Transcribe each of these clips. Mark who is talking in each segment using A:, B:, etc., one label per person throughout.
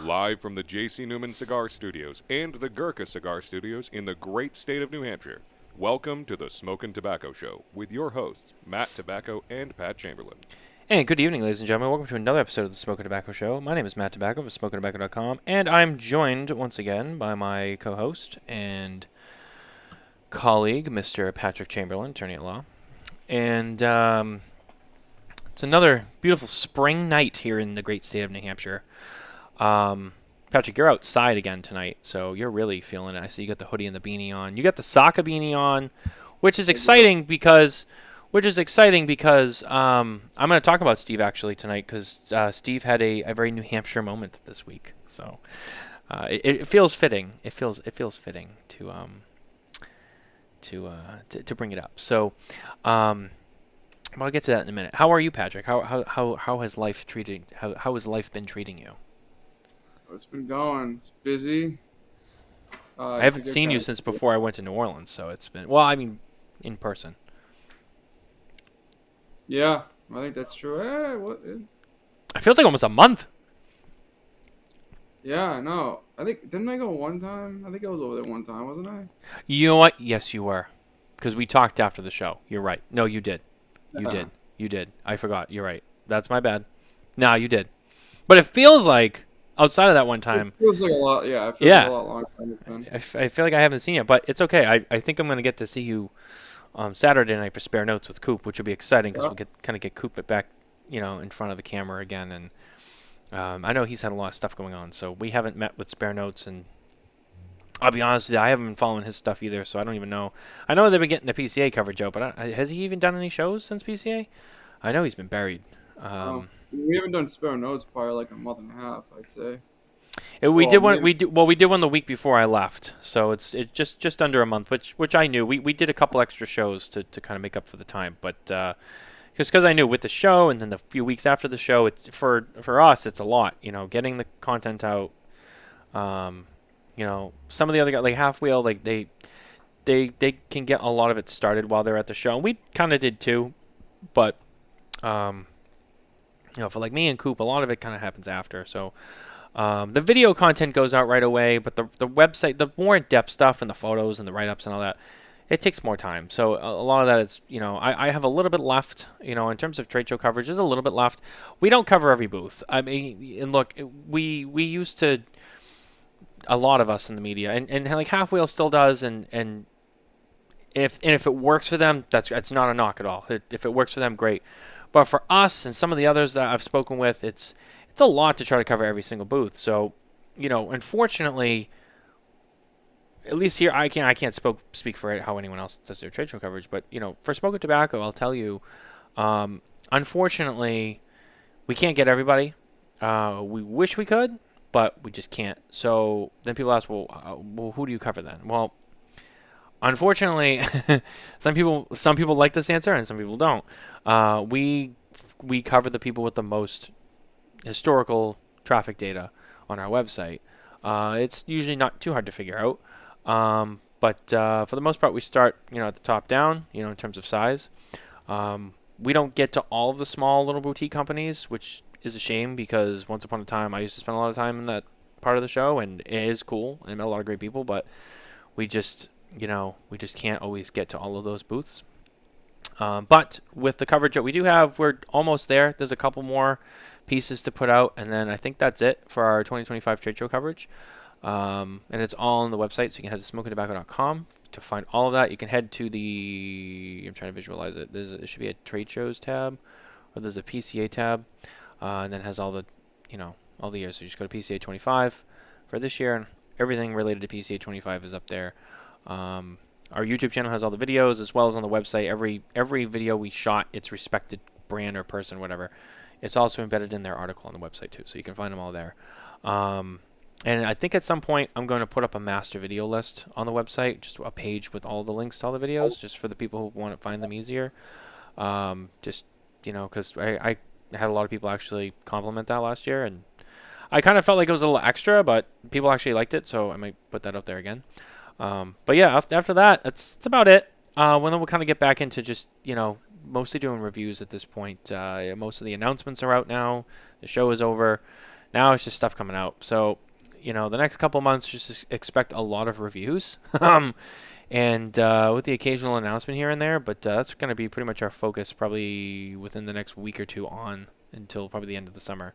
A: Live from the J.C. Newman Cigar Studios and the Gurkha Cigar Studios in the great state of New Hampshire, welcome to the Smokin Tabacco Show with your hosts, Matt Tobacco and Pat Chamberlain.
B: And good evening, ladies and gentlemen. Welcome to another episode of the Smokin Tabacco Show. My name is Matt Tobacco of SmokinTobacco.com, and I'm joined once again by my co-host and colleague, Mr. Patrick Chamberlain, attorney at law. And it's another beautiful spring night here in the great state of New Hampshire. Patrick, you're outside again tonight, so you're really feeling it. I see you got the hoodie and the beanie on. You got the Saka beanie on, which is exciting because I'm going to talk about Steve actually tonight because Steve had a very New Hampshire moment this week. So it feels fitting. It feels fitting to bring it up. So I'll get to that in a minute. How are you, Patrick? How has life treated? How has life been treating you?
C: It's been going. It's busy.
B: I haven't seen you since before I went to New Orleans, so it's been in person.
C: Yeah, I think that's true.
B: It feels like almost a month.
C: Yeah, I know. Didn't I go one time? I think I was over there one time, wasn't I?
B: You know what? Yes, you were, because we talked after the show. You're right. No, you did. You did. I forgot. You're right. That's my bad. No, you did. But it feels like outside of that one time.
C: It feels like a lot. Yeah, it feels like a lot longer than it's been.
B: I feel like I haven't seen you, but it's okay. I think I'm going to get to see you Saturday night for Spare Notes with Coop, which will be exciting because we'll get Coop back, in front of the camera again. And I know he's had a lot of stuff going on, so we haven't met with Spare Notes, and I'll be honest with you, I haven't been following his stuff either, so I don't even know. I know they've been getting the PCA coverage out, but has he even done any shows since PCA? I know he's been buried.
C: We haven't done Spare Notes probably like a month and a half, I'd say.
B: We did one the week before I left, so it's just under a month, which I knew. We did a couple extra shows to kind of make up for the time, but because I knew with the show and then the few weeks after the show, it's for us it's a lot, getting the content out. Some of the other guys like Half Wheel, like they can get a lot of it started while they're at the show, and we kind of did too, but for like me and Coop, a lot of it kind of happens after. So the video content goes out right away, but the website, the more in-depth stuff and the photos and the write-ups and all that, it takes more time. So a lot of that is, I have a little bit left, in terms of trade show coverage, there's a little bit left. We don't cover every booth. I mean, and look, we used to, a lot of us in the media, and like Half Wheel still does, and if it works for them, it's not a knock at all. If it works for them, great. But for us and some of the others that I've spoken with, it's a lot to try to cover every single booth. So, unfortunately, at least here I can't speak for how anyone else does their trade show coverage. But for Smokin Tabacco, I'll tell you, unfortunately, we can't get everybody. We wish we could, but we just can't. So then people ask, well, who do you cover then? Well, unfortunately, some people like this answer and some people don't. We cover the people with the most historical traffic data on our website. It's usually not too hard to figure out. But for the most part, we start, at the top down, in terms of size. We don't get to all of the small little boutique companies, which is a shame because once upon a time, I used to spend a lot of time in that part of the show, and it is cool. I met a lot of great people, but we just can't always get to all of those booths. But with the coverage that we do have, we're almost there. There's a couple more pieces to put out, and then I think that's it for our 2025 trade show coverage. And it's all on the website, so you can head to SmokinTobacco.com to find all of that. You can head to I'm trying to visualize it. There should be a trade shows tab, or there's a PCA tab, and then it has all the years. So you just go to PCA 25 for this year, and everything related to PCA 25 is up there. Our YouTube channel has all the videos as well as on the website. Every video we shot, its respected brand or person, whatever, it's also embedded in their article on the website too, so you can find them all there. And I think at some point I'm going to put up a master video list on the website, just a page with all the links to all the videos, just for the people who want to find them easier. Because I had a lot of people actually compliment that last year, and I kind of felt like it was a little extra, but people actually liked it, so I might put that out there again. But yeah, after that, that's about it. Then we'll kind of get back into just, mostly doing reviews at this point. Most of the announcements are out now. The show is over. Now it's just stuff coming out. So, the next couple months, just expect a lot of reviews. And with the occasional announcement here and there, but that's going to be pretty much our focus probably within the next week or two on until probably the end of the summer.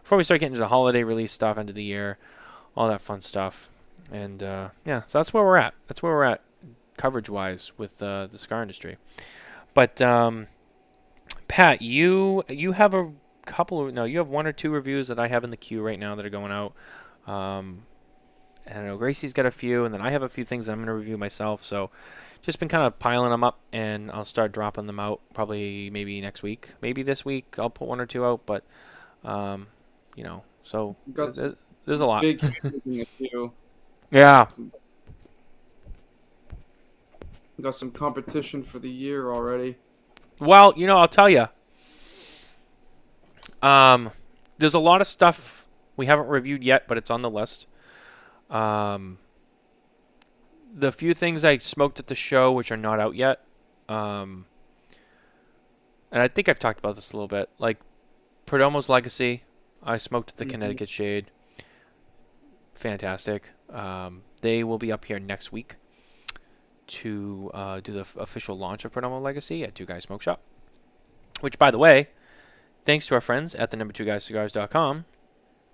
B: Before we start getting into the holiday release stuff, end of the year, all that fun stuff. And so that's where we're at. That's where we're at coverage-wise with the cigar industry. But Pat, you have a couple of, no, you have one or two reviews that I have in the queue right now that are going out. I don't know, Gracie's got a few, and then I have a few things that I'm going to review myself. So just been kind of piling them up, and I'll start dropping them out probably maybe next week. Maybe this week I'll put one or two out, but, so there's a lot.
C: Big in the queue.
B: Yeah.
C: Got some competition for the year already.
B: Well, I'll tell you. There's a lot of stuff we haven't reviewed yet, but it's on the list. The few things I smoked at the show, which are not out yet, and I think I've talked about this a little bit, like Perdomo's Legacy, I smoked at the Connecticut Shade. Fantastic. They will be up here next week to do the official launch of Perdomo Legacy at Two Guys Smoke Shop, which, by the way, thanks to our friends at the number2guyscigars.com.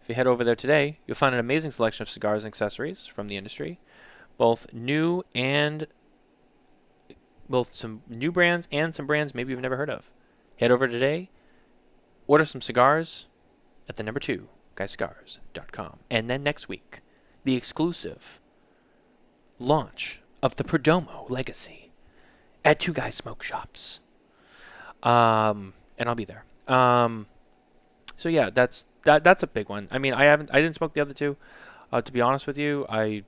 B: If you head over there today, you'll find an amazing selection of cigars and accessories from the industry, both some new brands and some brands maybe you've never heard of. Head over today, order some cigars at the number2guyscigars.com. And then next week, the exclusive launch of the Perdomo Legacy at Two Guys Smoke Shops. And I'll be there. So yeah, that's a big one. I mean, I didn't smoke the other two. To be honest with you, I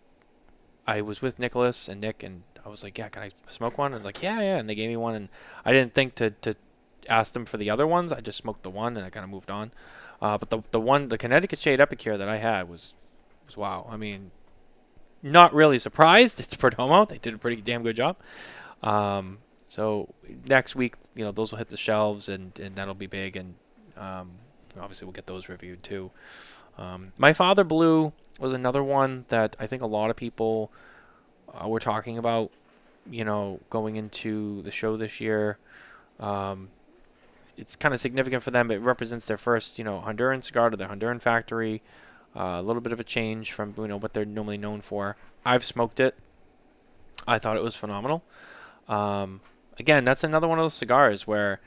B: was with Nicholas and Nick, and I was like, yeah, can I smoke one? And like, yeah, and they gave me one, and I didn't think to ask them for the other ones. I just smoked the one, and I kind of moved on. But the Connecticut Shade Epicure that I had was wow. I mean, not really surprised. It's Perdomo. They did a pretty damn good job. So next week, those will hit the shelves, and that'll be big, and obviously we'll get those reviewed too. My Father Blue was another one that I think a lot of people were talking about, going into the show this year. It's kind of significant for them. It represents their first, Honduran cigar to their Honduran factory. A little bit of a change from, what they're normally known for. I've smoked it. I thought it was phenomenal. Again, that's another one of those cigars where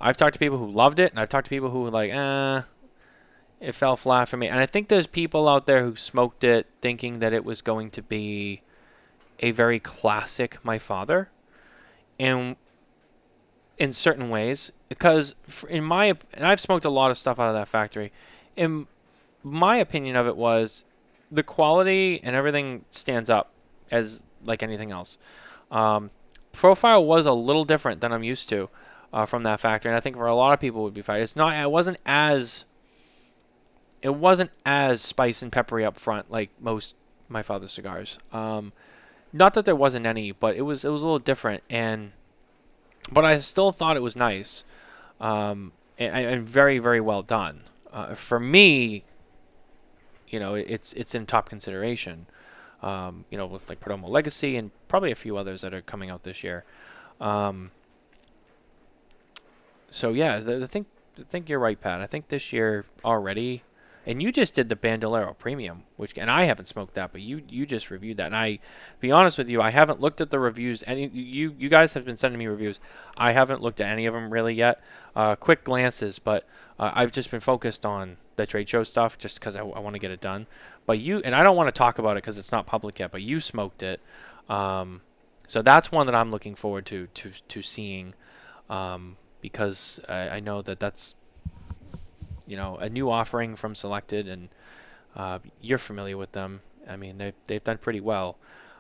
B: I've talked to people who loved it, and I've talked to people who were like, it fell flat for me. And I think there's people out there who smoked it thinking that it was going to be a very classic My Father. And in certain ways, because and I've smoked a lot of stuff out of that factory. In my opinion of it was the quality and everything stands up as like anything else. Profile was a little different than I'm used to from that factory, and I think for a lot of people it would be fine. It wasn't as spice and peppery up front like most My Father cigars. Not that there wasn't any, but it was a little different, but I still thought it was nice, and very, very well done. For me, it's in top consideration. With like Perdomo Legacy and probably a few others that are coming out this year. So yeah, I think you're right, Pat. I think this year already, and you just did the Bandolero Premium, and I haven't smoked that, but you just reviewed that. And I, be honest with you, I haven't looked at the reviews. You guys have been sending me reviews. I haven't looked at any of them really yet. Quick glances, but I've just been focused on the trade show stuff just because I want to get it done. But and I don't want to talk about it because it's not public yet, but you smoked it. So that's one that I'm looking forward to seeing, because I know that's, a new offering from Selected, and you're familiar with them. I mean, they've done pretty well.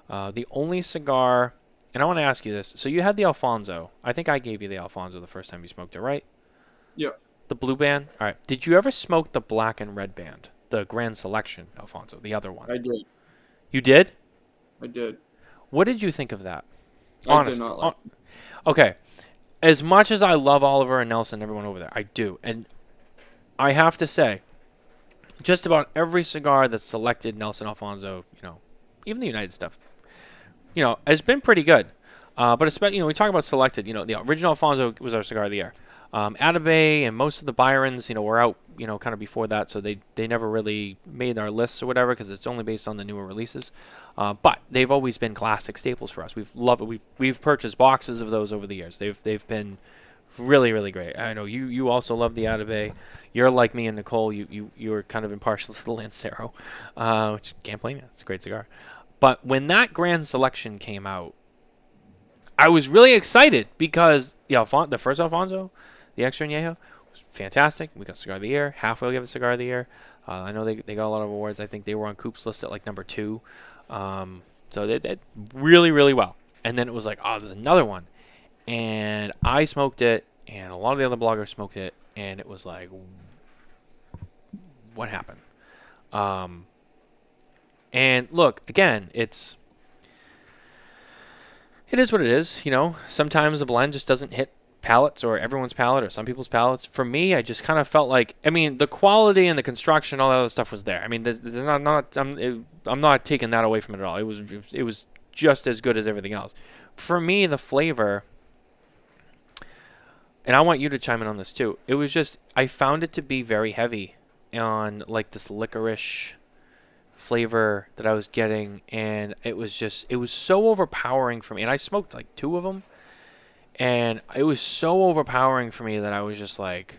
B: The only cigar, and I want to ask you this. So you had the Alfonso. I think I gave you the Alfonso the first time you smoked it, right?
C: Yeah.
B: The blue band? All right. Did you ever smoke the black and red band? The Grand Selection Alfonso, the other one.
C: I did.
B: You did?
C: I did.
B: What did you think of that?
C: I did not like it.
B: Okay. As much as I love Oliver and Nelson, everyone over there, I do. And I have to say, just about every cigar that's selected Nelson Alfonso, even the United stuff, has been pretty good. But especially, we talk about selected. The original Alfonso was our cigar of the year. Atabey and most of the Byrons, were out, kind of before that, so they never really made our lists or whatever because it's only based on the newer releases. But they've always been classic staples for us. We've loved it. We've purchased boxes of those over the years. They've been really, really great. I know you also love the Atabey. You're like me and Nicole. You're kind of impartial to the Lancero, which can't blame you. It's a great cigar. But when that Grand Selection came out, I was really excited because the first Alfonso, the Extra Añejo, was fantastic. We got Cigar of the Year. Halfway gave it Cigar of the Year. I know they got a lot of awards. I think they were on Coop's list at like number 2. So they did really, really well. And then it was like, oh, there's another one. And I smoked it, and a lot of the other bloggers smoked it, and it was like, what happened? And look, again, it is what it is. Sometimes the blend just doesn't hit palates or everyone's palate or some people's palates. For me, I just kind of felt like, the quality and the construction, all that other stuff was there. I'm not taking that away from it at all. It was just as good as everything else. For me, the flavor, and I want you to chime in on this too. It was just, I found it to be very heavy on like this licorice flavor that I was getting, and it was so overpowering for me. And I smoked like 2 of them, and it was so overpowering for me that I was just like,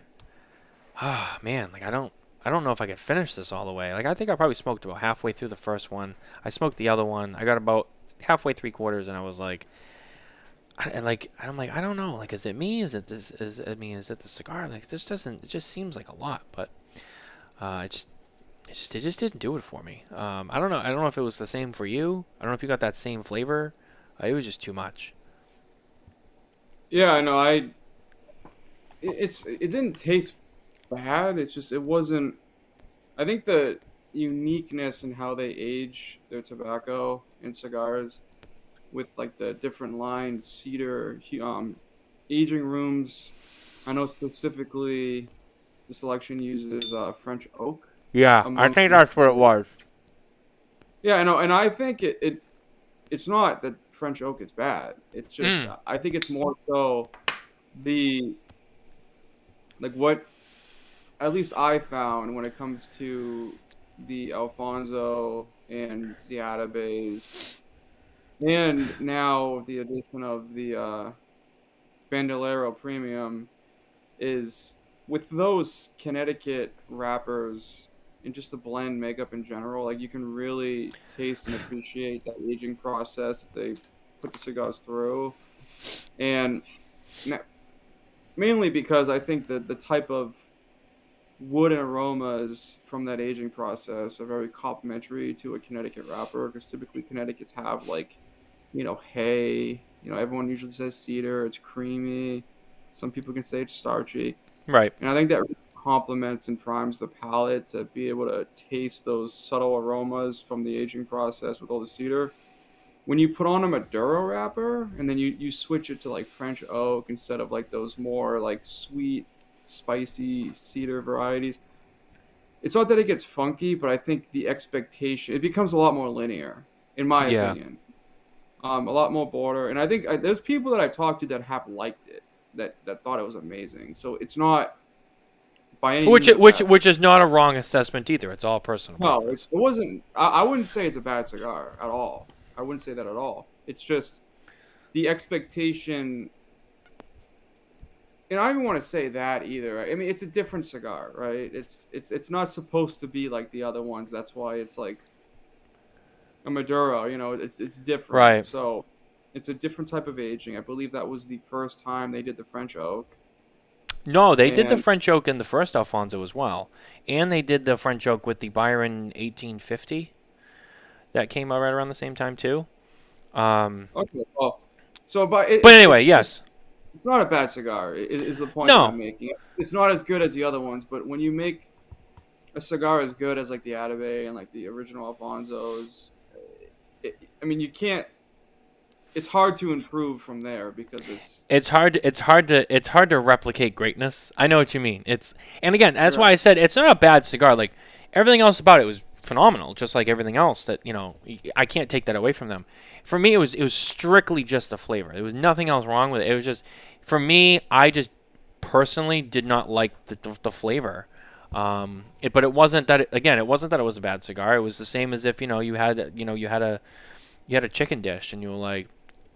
B: oh man, like I don't know if I could finish this all the way. Like I think I probably smoked about halfway through the first one. I smoked the other one. I got about halfway 3/4, and I was like, I'm like, I don't know. Like, is it me? Is it this? Is it the cigar? Like, this doesn't. It just seems like a lot, but it just didn't do it for me. I don't know. I don't know if it was the same for you. I don't know if you got that same flavor. It was just too much.
C: Yeah, I know. It didn't taste bad. It wasn't. I think the uniqueness in how they age their tobacco and cigars, with like the different lined cedar aging rooms. I know specifically the selection uses French oak.
B: Yeah, I think that's what it was.
C: Yeah, I know, and I think it's not that French oak is bad. It's just I think it's more so what at least I found when it comes to the Alfonso and the Atabeys, and now the addition of the Bandolero Premium, is with those Connecticut wrappers and just the blend makeup in general, like you can really taste and appreciate that aging process that they put the cigars through. And mainly because I think that the type of wood and aromas from that aging process are very complementary to a Connecticut wrapper, because typically Connecticut's have like, hay, everyone usually says cedar, it's creamy. Some people can say it's starchy.
B: Right.
C: And I think that complements and primes the palate to be able to taste those subtle aromas from the aging process with all the cedar. When you put on a Maduro wrapper and then you switch it to like French oak instead of like those more like sweet, spicy cedar varieties, it's not that it gets funky, but I think the expectation, it becomes a lot more linear, in my opinion. A lot more border. And I think there's people that I've talked to that have liked it, that thought it was amazing. So it's not by any
B: which
C: means
B: is not a wrong assessment either. It's all personal.
C: No, it wasn't. I wouldn't say it's a bad cigar at all. I wouldn't say that at all. It's just the expectation, and I don't even want to say that either. I mean, it's a different cigar, right? It's not supposed to be like the other ones. That's why it's like a Maduro. It's different.
B: Right.
C: So it's a different type of aging. I believe that was the first time they did the French oak.
B: No, they did the French oak in the first Alfonso as well, and they did the French oak with the Byron 1850. That came out right around the same time too.
C: Okay, well,
B: but anyway, yes,
C: it's not a bad cigar. Is the point
B: that
C: I'm making? It's not as good as the other ones, but when you make a cigar as good as like the Atabey and like the original Alfonsos, you can't. It's hard to improve from there because it's
B: hard to replicate greatness. I know what you mean. And again, that's why I said it's not a bad cigar. Like, everything else about it was phenomenal, just like everything else that, I can't take that away from them. For me, it was strictly just the flavor. There was nothing else wrong with it. It was just, for me, I just personally did not like the flavor. But it wasn't that it wasn't that it was a bad cigar. It was the same as if, you had a chicken dish and you were like,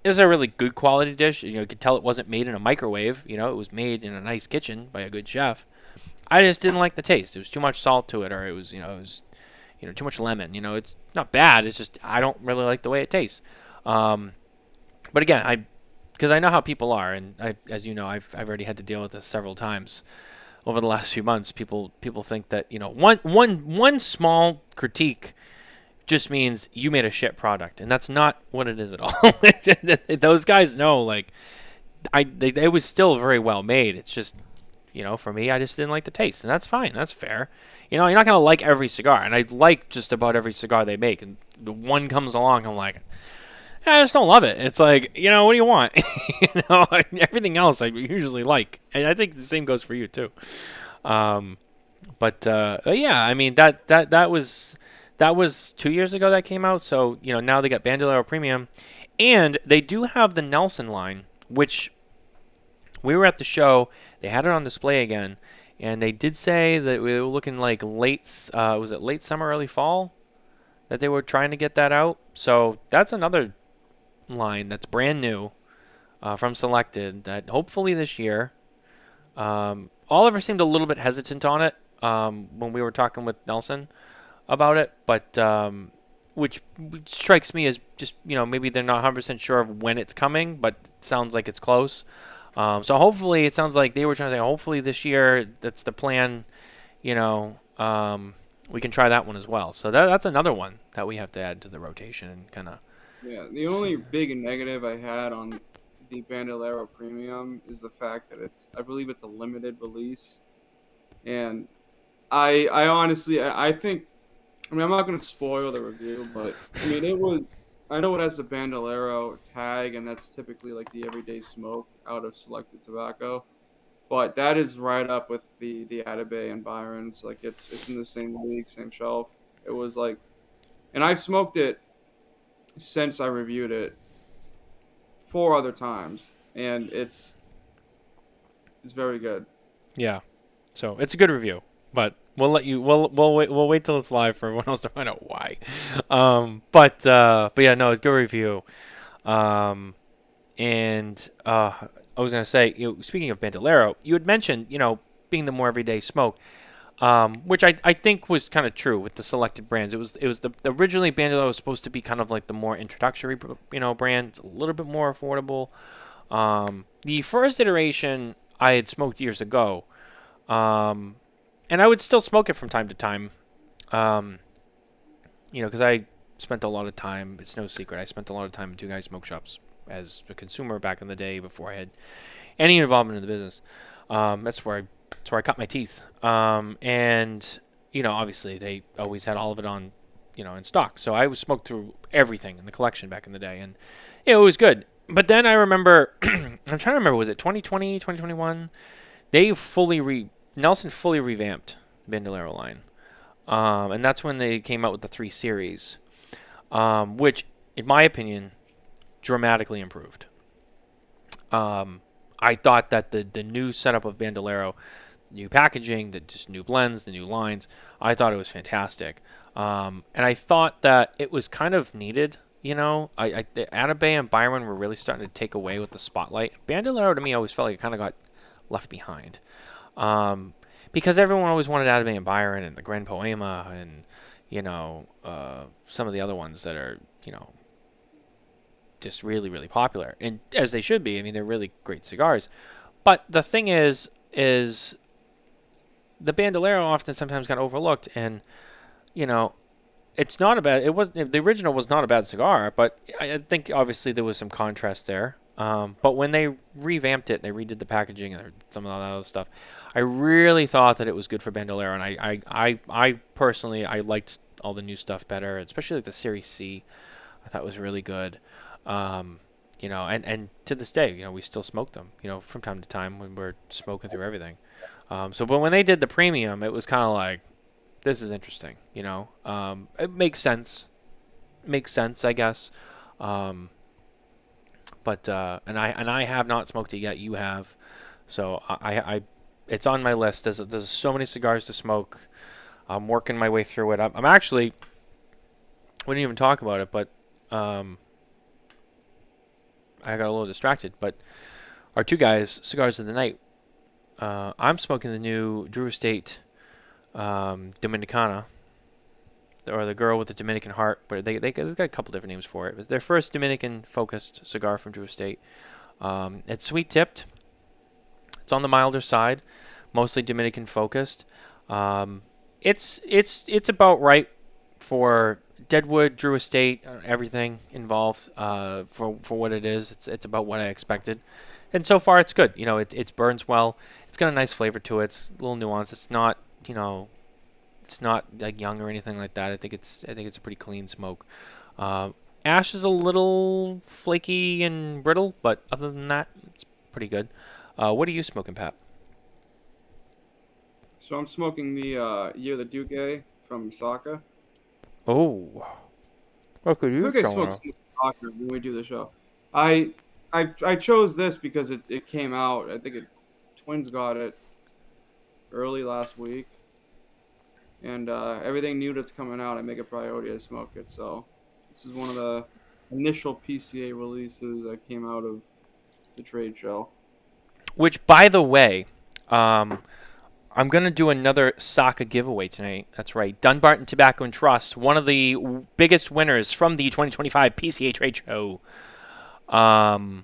B: this is a really good quality dish. You could tell it wasn't made in a microwave. It was made in a nice kitchen by a good chef. I just didn't like the taste. There was too much salt to it, or it was too much lemon. It's not bad. It's just I don't really like the way it tastes. But again, because I know how people are, and as you know, I've already had to deal with this several times over the last few months. People think that one small critique just means you made a shit product, and that's not what it is at all. Those guys know, like, it was still very well made. It's just, for me, I just didn't like the taste, and that's fine. That's fair. You're not gonna like every cigar, and I like just about every cigar they make. And the one comes along, I'm like, I just don't love it. It's like, what do you want? Everything else I usually like, and I think the same goes for you too. But yeah, I mean that was 2 years ago that came out. So now they got Bandolero Premium, and they do have the Nelson line, which we were at the show. They had it on display again, and they did say that we were looking like late summer, early fall, that they were trying to get that out. So that's another line that's brand new from Selected that hopefully this year. Oliver seemed a little bit hesitant on it when we were talking with Nelson about it, but which strikes me as just, maybe they're not 100% sure of when it's coming, but it sounds like it's close. So hopefully, it sounds like they were trying to say, hopefully this year, that's the plan, we can try that one as well. So that's another one that we have to add to the rotation and kind of.
C: Yeah, the only big negative I had on the Bandolero Premium is the fact that I believe it's a limited release. And I honestly, I think, I'm not going to spoil the review, but I know it has the Bandolero tag, and that's typically like the everyday smoke out of Selected Tobacco. But that is right up with the Atabey and Byron's. Like, it's in the same league, same shelf. It was like, and I've smoked it since I reviewed it 4 other times, and it's very good.
B: Yeah, so it's a good review, but we'll wait till it's live for everyone else to find out why. But yeah, no, it's a good review. And I was gonna say, speaking of Bandolero, you had mentioned, being the more everyday smoke, which I think was kind of true with the Selected brands. It was the originally Bandolero was supposed to be kind of like the more introductory, brand. It's a little bit more affordable. The first iteration I had smoked years ago, and I would still smoke it from time to time, because I spent a lot of time. It's no secret. I spent a lot of time in Two Guys Smoke Shops as a consumer back in the day before I had any involvement in the business. That's where I cut my teeth. And obviously they always had all of it on, in stock. So I was smoked through everything in the collection back in the day, and it was good. But then I remember, I'm trying to remember, was it 2020, 2021? They Nelson fully revamped the Bandolero line. And that's when they came out with the 3 series, which, in my opinion, dramatically improved. I thought that the new setup of Bandolero, new packaging, the just new blends, the new lines, I thought it was fantastic. And I thought that it was kind of needed. The Atabey and Byron were really starting to take away with the spotlight. Bandolero, to me, always felt like it kind of got left behind. Because everyone always wanted Atabey and Byron and the Gran Poema and, some of the other ones that are, just really, really popular. And as they should be. I mean, they're really great cigars. But the thing is the Bandolero often sometimes got overlooked, and, it's not a bad. The original was not a bad cigar, but I think obviously there was some contrast there. But when they revamped it, they redid the packaging and some of that other stuff. I really thought that it was good for Bandolero, and I personally liked all the new stuff better, especially like the Series C. I thought was really good. And to this day, we still smoke them, from time to time when we're smoking through everything. But when they did the premium, it was kind of like, this is interesting. You know, it makes sense. Makes sense, I guess. But and I have not smoked it yet. You have, so I it's on my list. There's so many cigars to smoke. I'm working my way through it. I'm actually, we didn't even talk about it, but I got a little distracted. But our two guys, Cigars of the Night. I'm smoking the new Drew Estate Dominicana, or the girl with the Dominican heart, but they've got a couple different names for it. But their first Dominican-focused cigar from Drew Estate. It's sweet-tipped. It's on the milder side, mostly Dominican-focused. It's about right for Deadwood, Drew Estate, everything involved for what it is. It's about what I expected, and so far it's good. You know, it burns well. It's got a nice flavor to it. It's a little nuanced. It's not, you know, it's not like young or anything like that. I think it's a pretty clean smoke. Ash is a little flaky and brittle, but other than that, it's pretty good. What are you smoking, Pat?
C: So I'm smoking the Year of the Duque from Saka.
B: Oh, what could you
C: I think I smoked some Saka when we do the show. I chose this because it came out. I think Twins got it early last week. And everything new that's coming out, I make a priority to smoke it. So this is one of the initial PCA releases that came out of the trade show.
B: Which, by the way, I'm going to do another Saka giveaway tonight. That's right. Dunbarton Tobacco and Trust, one of the biggest winners from the 2025 PCA trade show. We're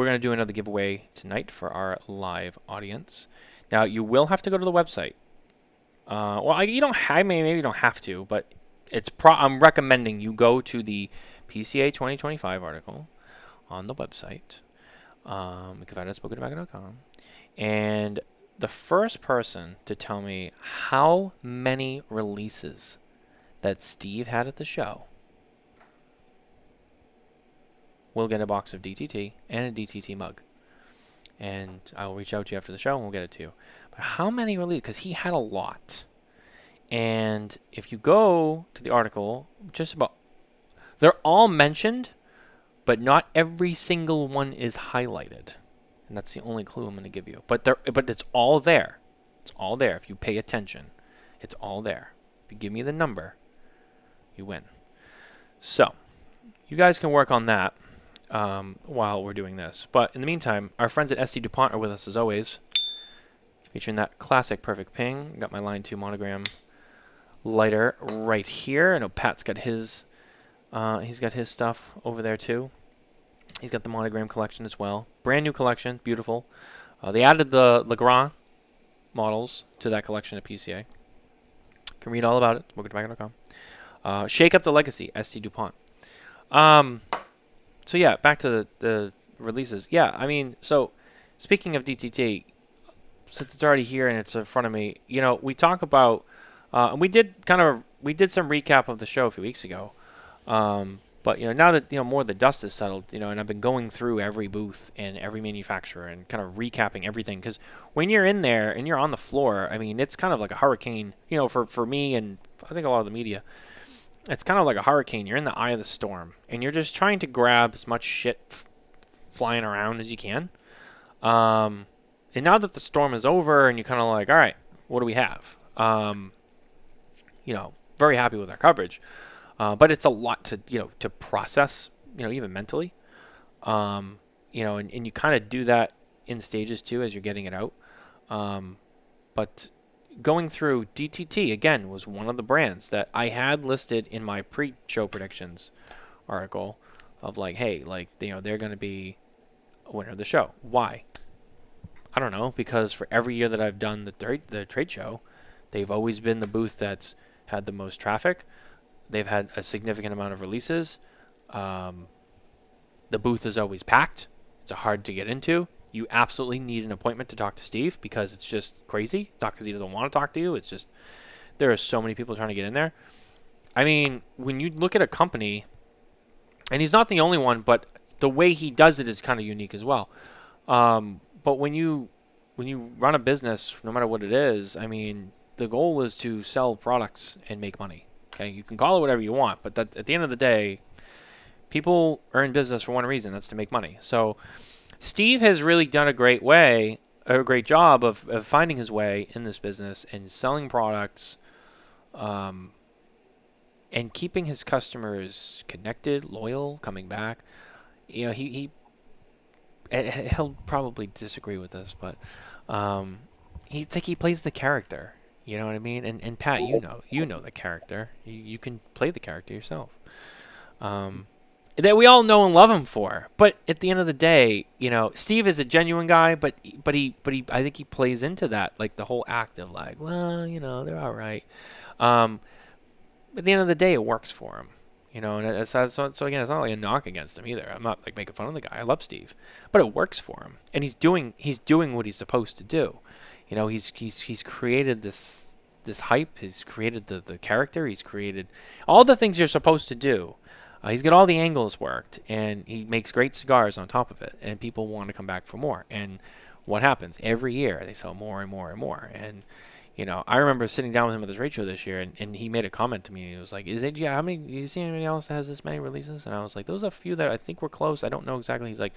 B: going to do another giveaway tonight for our live audience. Now, you will have to go to the website. You don't. Maybe you don't have to, but I'm recommending you go to the PCA 2025 article on the website. You can find it at SmokinTabacco.com. And the first person to tell me how many releases that Steve had at the show will get a box of DTT and a DTT mug. And I'll reach out to you after the show and we'll get it to you. But how many releases? Because he had a lot. And if you go to the article, they're all mentioned, but not every single one is highlighted. And that's the only clue I'm going to give you. But it's all there. It's all there. If you pay attention, it's all there. If you give me the number, you win. So, you guys can work on that while we're doing this. But in the meantime, our friends at SD Dupont are with us as always. Featuring that classic Perfect Ping. Got my Line 2 monogram lighter right here. I know Pat's got his he's got his stuff over there too. He's got the monogram collection as well. Brand new collection, beautiful. They added the Legrand models to that collection at PCA. You can read all about it, SmokinTabacco.com. Shake Up the Legacy, SC DuPont. So yeah, back to the releases. Yeah, I mean, so speaking of DTT, since it's already here and it's in front of me, you know, we talk about, and we did some recap of the show a few weeks ago. But, you know, now that, you know, more of the dust is settled, you know, and I've been going through every booth and every manufacturer and kind of recapping everything. Because when you're in there and you're on the floor, I mean, it's kind of like a hurricane, you know, for me and I think a lot of the media. It's kind of like a hurricane. You're in the eye of the storm. And you're just trying to grab as much shit flying around as you can. And now that the storm is over and you're kind of like, all right, what do we have? You know, very happy with our coverage. But it's a lot to process, you know, even mentally. You know, and you kind of do that in stages too as you're getting it out. But going through DTT, again, was one of the brands that I had listed in my pre-show predictions article of like, hey, like, you know, they're going to be a winner of the show. Why? I don't know, because for every year that I've done the trade show, they've always been the booth that's had the most traffic. They've had a significant amount of releases. The booth is always packed. It's hard to get into. You absolutely need an appointment to talk to Steve because it's just crazy. Not because he doesn't want to talk to you. It's just there are so many people trying to get in there. I mean, when you look at a company, and he's not the only one, but the way he does it is kind of unique as well. But when you run a business, no matter what it is, I mean, the goal is to sell products and make money. Okay, you can call it whatever you want, but at the end of the day, people are in business for one reason. That's to make money. So Steve has really done a great job of finding his way in this business and selling products, and keeping his customers connected, loyal, coming back. You know, he'll probably disagree with this, but he plays the character. You know what I mean? And Pat, you know the character. You can play the character yourself. That we all know and love him for. But at the end of the day, you know, Steve is a genuine guy, but he I think he plays into that, like the whole act of like, well, you know, they're all right. At the end of the day, it works for him. You know, and so again, it's not like a knock against him either. I'm not like making fun of the guy. I love Steve, but it works for him, and he's doing what he's supposed to do. You know, he's created this hype. He's created the character. He's created all the things you're supposed to do. He's got all the angles worked, and he makes great cigars on top of it, and people want to come back for more. And what happens? Every year, they sell more and more and more. And, you know, I remember sitting down with him at this trade show this year, and he made a comment to me. He was like, how many, you see anybody else that has this many releases? And I was like, those are a few that I think were close. I don't know exactly. He's like,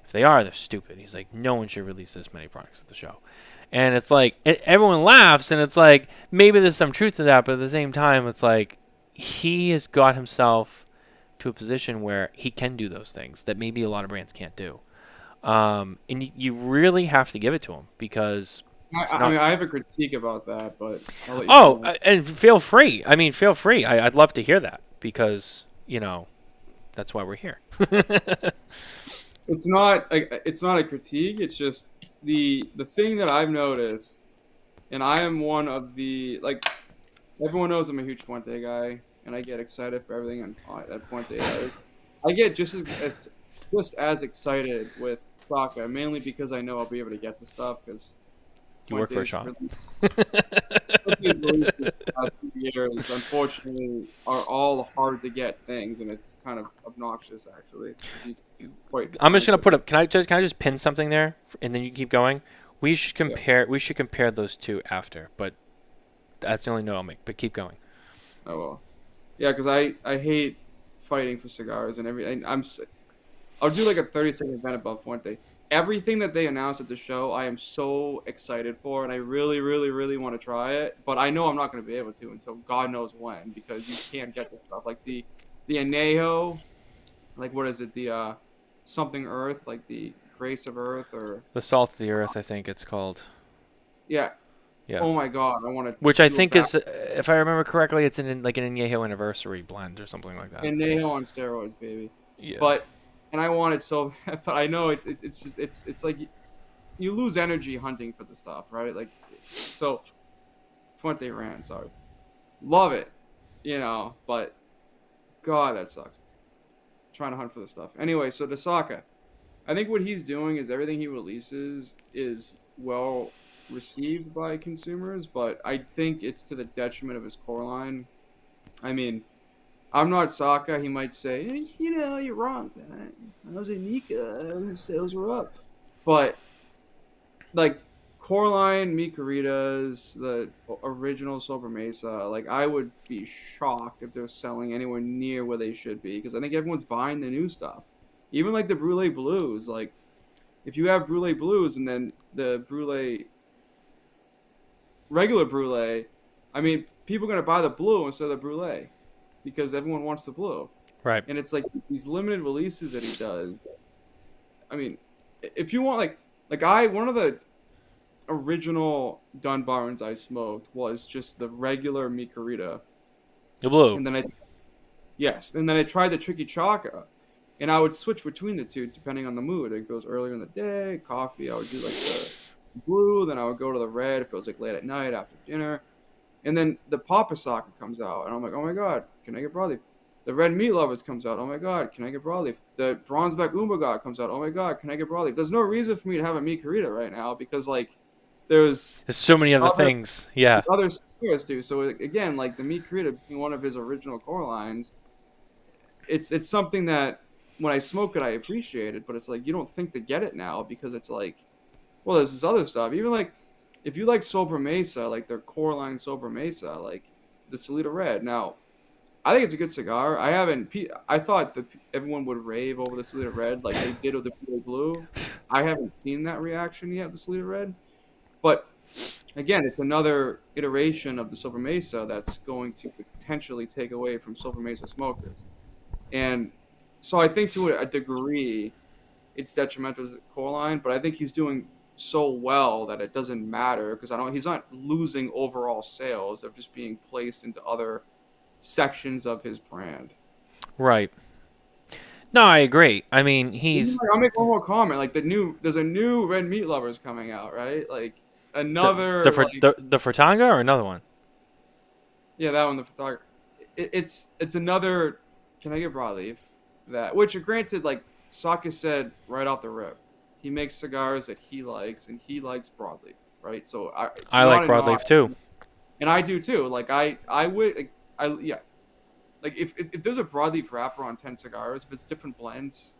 B: if they are, they're stupid. He's like, no one should release this many products at the show. And it's like, everyone laughs, and it's like, maybe there's some truth to that, but at the same time, it's like, he has got himself to a position where he can do those things that maybe a lot of brands can't do. And you really have to give it to him, because
C: I mean, I have a critique about that, but I'll let you
B: and feel free. I mean, feel free. I'd love to hear that, because, you know, that's why we're here.
C: It's not a critique. It's just the thing that I've noticed, and I am one of the, like, everyone knows I'm a huge Fuente guy, and I get excited for everything that Fuente does. I get just as excited with Saka, mainly because I know I'll be able to get the stuff, because
B: you work for a shop.
C: Fuente's releases the past few years, unfortunately, are all hard to get things, and it's kind of obnoxious, actually.
B: I'm just gonna put up. Can I just pin something there, and then you keep going? We should compare. Yeah. We should compare those two after, but that's the only note I'll make. But keep going.
C: Oh well. Yeah, because I hate fighting for cigars and everything. I'll do like a 30-second event about Fuente. Everything that they announced at the show, I am so excited for, and I really, really, really want to try it. But I know I'm not going to be able to until God knows when, because you can't get this stuff. Like the Añejo, like what is it? The something Earth, like the Grace of Earth, or
B: the Salt of the Earth, I think it's called.
C: Yeah.
B: Yeah.
C: Oh my God, I want to.
B: Which I think is, if I remember correctly, it's like an Añejo anniversary blend or something like that.
C: Añejo on steroids, baby.
B: Yeah.
C: And I want it so, but I know it's like you lose energy hunting for the stuff, right? Like, so Fuente ran, sorry, love it, you know, but God, that sucks. Trying to hunt for the stuff. Anyway, so the Saka, I think what he's doing is everything he releases is well received by consumers, but I think it's to the detriment of his core line. I mean, I'm not Saka. He might say, hey, you know, you're wrong. I was in Nika. Sales were up. But, like, core line, Micaritas, the original Silver Mesa, like, I would be shocked if they're selling anywhere near where they should be, because I think everyone's buying the new stuff. Even, like, the Brulee Blues. Like, if you have Brulee Blues and then the Brulee regular Brulee, I mean, people are going to buy the blue instead of the Brulee because everyone wants the blue.
B: Right.
C: And it's like these limited releases that he does. I mean, if you want, one of the original Dunbarns I smoked was just the regular Micarita.
B: The blue.
C: And then I tried the Tricky Chaka. And I would switch between the two depending on the mood. It goes earlier in the day, coffee, I would do like the blue, then I would go to the red if it was like late at night after dinner. And then the Papa Saka comes out, and I'm like, oh my God, can I get broadleaf? The Red Meat Lovers comes out, oh my God, can I get broadleaf? The Bronzeback Umbagog comes out, oh my God, can I get broadleaf? There's no reason for me to have a Micarita right now because, like, there's
B: so many other things. Yeah.
C: Other cigars too. So, again, like, the Micarita being one of his original core lines, it's something that when I smoke it, I appreciate it, but it's like you don't think to get it now because it's like, well, there's this other stuff. Even like if you like Sobremesa, like their core line Sobremesa, like the Salida Red. Now, I think it's a good cigar. I thought that everyone would rave over the Salida Red like they did with the Pure Blue. I haven't seen that reaction yet, the Salida Red. But again, it's another iteration of the Sobremesa that's going to potentially take away from Sobremesa smokers. And so I think to a degree, it's detrimental to the core line, but I think he's doing so well that it doesn't matter because he's not losing overall sales of just being placed into other sections of his brand.
B: Right. No, I agree. I mean,
C: I'll make one more comment. Like there's a new Red Meat Lovers coming out, right? Like another
B: the Fratanga or another one.
C: Yeah, that one, the photographer. It's another. Can I get broadleaf? That which, granted, like Saka said right off the rip, he makes cigars that he likes, and he likes broadleaf, right? So
B: I like broadleaf too,
C: and I do too. Like I would, like, yeah. Like if there's a broadleaf wrapper on 10 cigars, if it's different blends,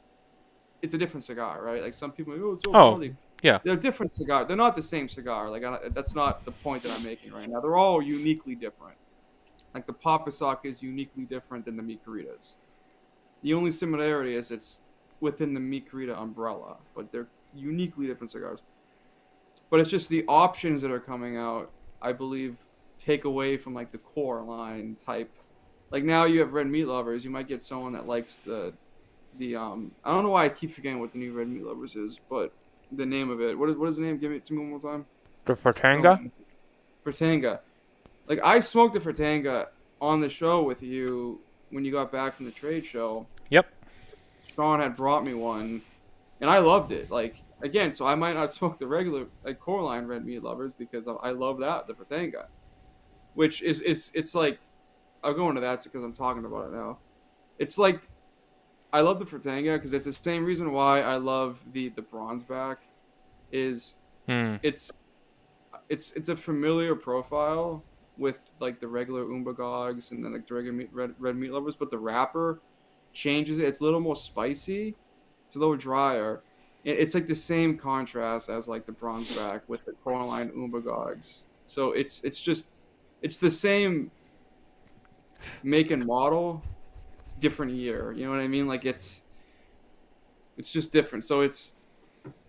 C: it's a different cigar, right? Like some people, it's all broadleaf.
B: Yeah,
C: they're different cigars. They're not the same cigar. Like that's not the point that I'm making right now. They're all uniquely different. Like the Papa Saka is uniquely different than the Micaritas. The only similarity is it's within the Micarita umbrella, but they're uniquely different cigars. But it's just the options that are coming out, I believe, take away from like the core line type. Like now you have Red Meat Lovers, you might get someone that likes the I don't know why I keep forgetting what the new Red Meat Lovers is, but the name of it. What is the name? Give it to me one more time.
B: The Fratanga.
C: Fratanga. Like I smoked the Fratanga on the show with you when you got back from the trade show.
B: Yep.
C: Sean had brought me one, and I loved it. Like again, so I might not smoke the regular like core line Red Meat Lovers because I love that the Fratanga, which is it's like I'll go into that because I'm talking about it now. It's like I love the Fratanga because it's the same reason why I love the Bronzeback. It's a familiar profile with like the regular Umbagogs and then like the regular red meat lovers, but the wrapper changes it. It's a little more spicy. It's a little drier. It's like the same contrast as like the Bronzeback with the Coraline Umbagogs. So it's the same make and model, different year. You know what I mean? Like it's just different. So it's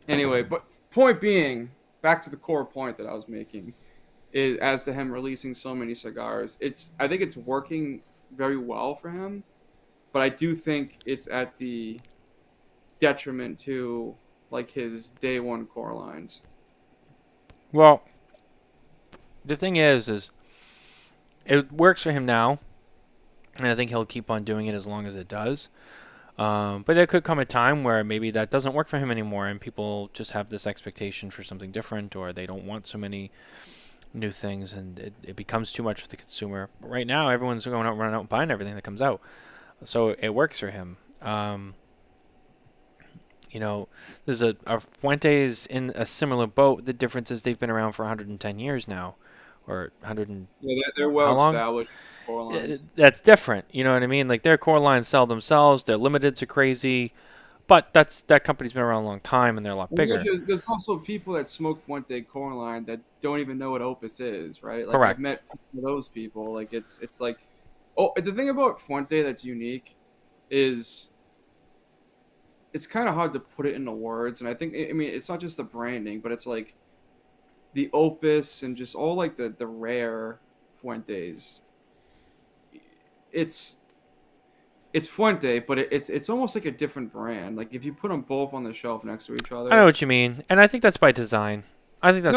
C: anyway. But point being, back to the core point that I was making. Is, as to him releasing so many cigars, I think it's working very well for him, but I do think it's at the detriment to like his day one core lines.
B: Well, the thing is it works for him now, and I think he'll keep on doing it as long as it does. But there could come a time where maybe that doesn't work for him anymore, and people just have this expectation for something different, or they don't want so many new things, and it becomes too much for the consumer. But right now, everyone's going out, running out, and buying everything that comes out, so it works for him. There's a Fuentes in a similar boat. The difference is they've been around for 110 years now, or 100.
C: Yeah, they're well established core lines.
B: That's different. You know what I mean? Like their core lines sell themselves. Their limiteds are crazy. But that company's been around a long time, and they're a lot bigger.
C: There's also people that smoke Fuente core line that don't even know what Opus is, right? Like,
B: Correct.
C: I've met those people. Like it's like, the thing about Fuente that's unique is it's kind of hard to put it into words, and I mean it's not just the branding, but it's like the Opus and just all like the rare Fuentes. It's Fuente, but it's almost like a different brand. Like if you put them both on the shelf next to each other.
B: I know what you mean, and I think that's by design.
C: That's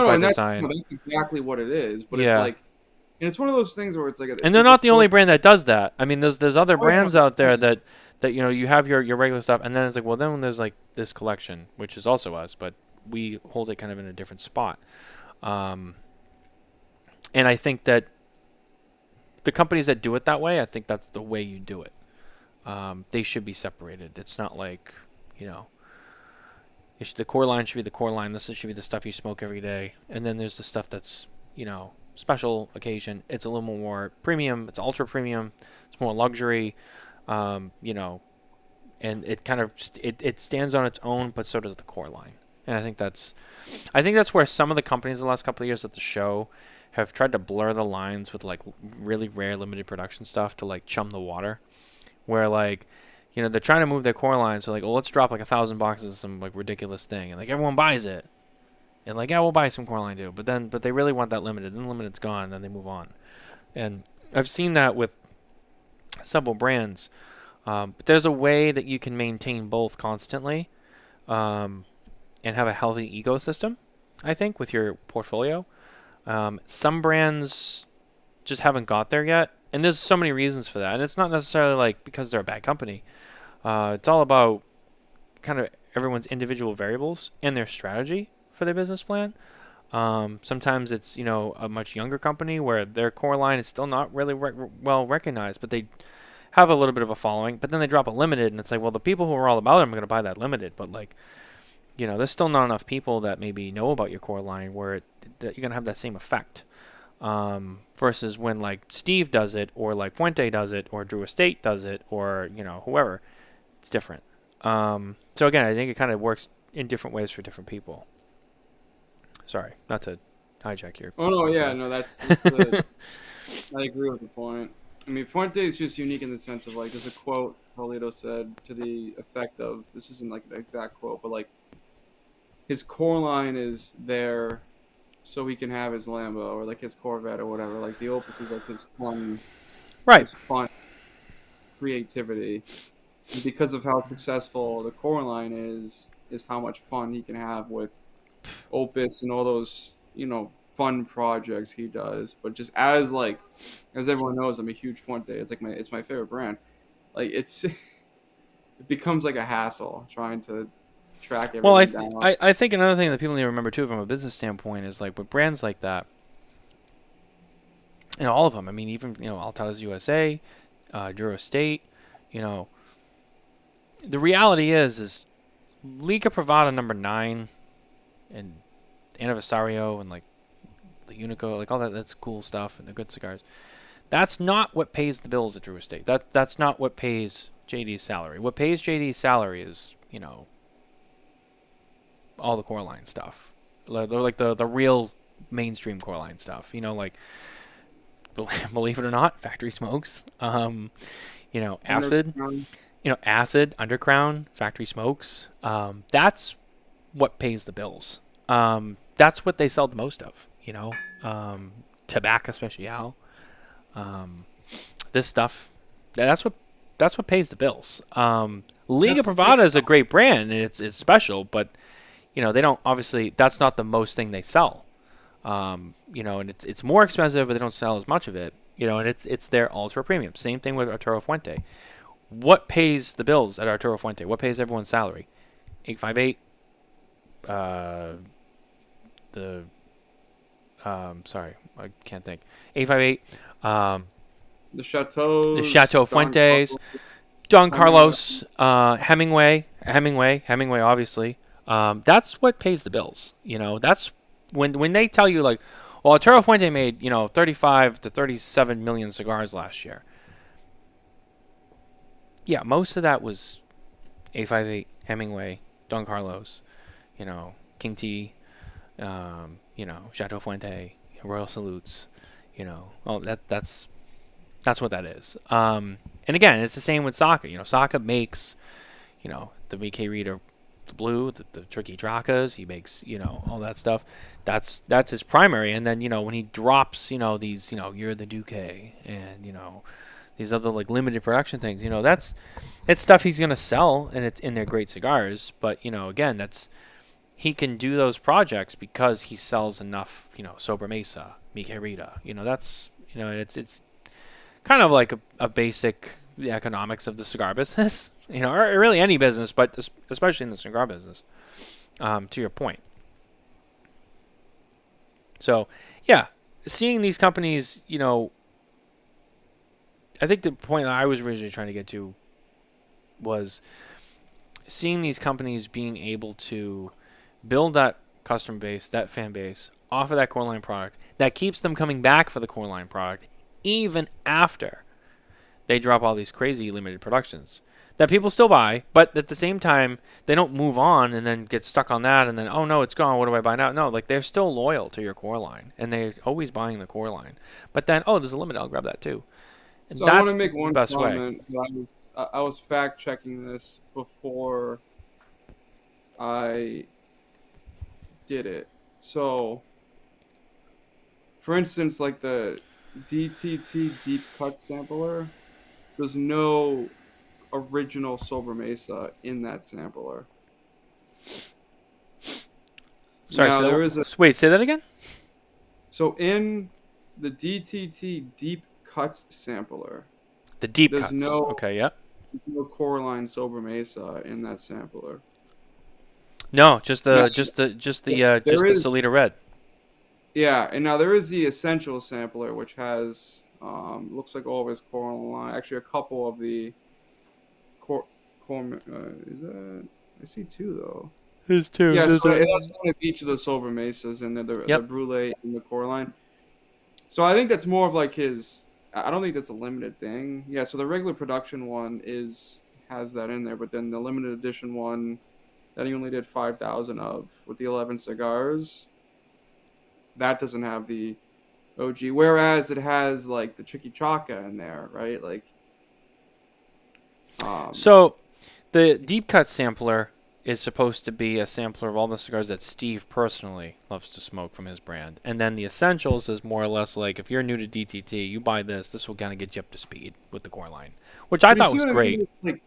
C: exactly what it is. But it's like, and it's one of those things where it's like.
B: And they're not the only brand that does that. I mean, there's other brands out there that you have your regular stuff, and then it's like, well, then there's like this collection, which is also us, but we hold it kind of in a different spot. And I think that the companies that do it that way, I think that's the way you do it. They should be separated. It's not like, the core line should be the core line. This should be the stuff you smoke every day. And then there's the stuff that's, special occasion. It's a little more premium. It's ultra premium. It's more luxury, and it kind of, it stands on its own, but so does the core line. And I think that's where some of the companies the last couple of years at the show have tried to blur the lines with like really rare limited production stuff to like chum the water, where like, you know, they're trying to move their core line, so like, oh, let's drop like 1,000 boxes of some like ridiculous thing, and like everyone buys it, and like, yeah, we'll buy some core line too, but they really want that limited, and the limited's gone, and then they move on. And I've seen that with several brands, but there's a way that you can maintain both constantly, and have a healthy ecosystem, I think, with your portfolio. Some brands just haven't got there yet, and there's so many reasons for that. And it's not necessarily like because they're a bad company. It's all about kind of everyone's individual variables and their strategy for their business plan. Sometimes it's, you know, a much younger company where their core line is still not really well recognized, but they have a little bit of a following. But then they drop a limited, and it's like, well, the people who are all about them are going to buy that limited, but like, you know, there's still not enough people that maybe know about your core line where that you're going to have that same effect. Versus when like Steve does it, or like Fuente does it, or Drew Estate does it, or, you know, whoever, it's different. So again, I think it kind of works in different ways for different people. Sorry, not to hijack your.
C: Oh no, yeah, no, that's the, I agree with the point. I mean, Fuente is just unique in the sense of like, there's a quote Carlito said to the effect of, this isn't like an exact quote, but like, his core line is there so he can have his Lambo or like his Corvette or whatever. Like the Opus is like his fun,
B: Right.
C: his fun creativity. And because of how successful the core line is how much fun he can have with Opus and all those, you know, fun projects he does. But just as everyone knows, I'm a huge Fuente. It's my favorite brand. Like it becomes like a hassle trying to track everything down.
B: I think another thing that people need to remember too from a business standpoint is like with brands like that, you know, all of them. I mean, even, you know, Altadas USA, Duro State, you know, the reality is Liga Privada number 9 and Anniversario and like the Unico, like all that's cool stuff, and the good cigars. That's not what pays the bills at Drew Estate. That's not what pays JD's salary. What pays JD's salary is, you know, all the core line stuff, like the real mainstream core line stuff. You know, like believe it or not, factory smokes. You know, acid. You know, acid, Undercrown, factory smokes. That's what pays the bills. That's what they sell the most of. You know, Tobacco Special. This stuff. That's what pays the bills. Liga Privada is a great brand, and it's special, but you know, they don't, obviously, that's not the most thing they sell. You know, and it's more expensive, but they don't sell as much of it. You know, and it's their ultra premium. Same thing with Arturo Fuente. What pays the bills at Arturo Fuente? What pays everyone's salary? 858. Sorry, I can't think. 858.
C: The
B: Chateau Fuentes, Don Carlos, Hemingway, obviously. That's what pays the bills. You know, that's when they tell you like, well, Arturo Fuente made, you know, 35 to 37 million cigars last year. Yeah, most of that was 858, Hemingway, Don Carlos, you know, King T, you know, Chateau Fuente, Royal Salutes, you know, well, that's what that is. And again, it's the same with Saka. You know, Saka makes, you know, the BK Reader, the blue, the Tricky Dracas. He makes, you know, all that stuff. That's his primary. And then, you know, when he drops, you know, these, you know, You're the Duque and, you know, these other like limited production things, you know, it's stuff he's gonna sell, and it's in their great cigars. But, you know, again, he can do those projects because he sells enough, you know, Sobremesa, Mike Rita. You know, that's, you know, it's kind of like a basic economics of the cigar business, you know, or really any business, but especially in the cigar business, to your point. So, yeah, seeing these companies, you know, I think the point that I was originally trying to get to was seeing these companies being able to build that customer base, that fan base, off of that core line product that keeps them coming back for the core line product even after they drop all these crazy limited productions that people still buy, but at the same time, they don't move on and then get stuck on that and then, oh no, it's gone. What do I buy now? No, like they're still loyal to your core line and they're always buying the core line. But then, oh, there's a limit. I'll grab that too. And
C: So I want
B: that's
C: to make
B: the
C: one
B: best way.
C: comment. I was fact checking this before I did it. So, for instance, like the DTT Deep Cut Sampler, there's no original Sober Mesa in that sampler.
B: Sorry,
C: Now, there is
B: wait, say that again?
C: So in the DTT Deep Cuts Sampler,
B: The deep
C: there's
B: cuts.
C: no
B: Okay, yeah.
C: core line Sober Mesa in that sampler.
B: No, just the
C: Now,
B: just the
C: there is
B: Salida Red.
C: Yeah, and now there is the Essential Sampler, which has looks like all of his core line. Actually, a couple of the core is that? I see two though.
B: There's two.
C: Yeah,
B: There's
C: so it has one of each of the Sober Mesas and the Brulee and the core line. So I think that's more of like his. I don't think that's a limited thing. Yeah, so the regular production one has that in there, but then the limited edition one that he only did 5,000 of with the 11 cigars, that doesn't have the OG. Whereas it has like the Tricky Chaka in there, right? Like,
B: So the deep cut sampler is supposed to be a sampler of all the cigars that Steve personally loves to smoke from his brand. And then the Essentials is more or less like, if you're new to DTT, you buy this. This will kind of get you up to speed with the core line, which I thought was great.
C: Like,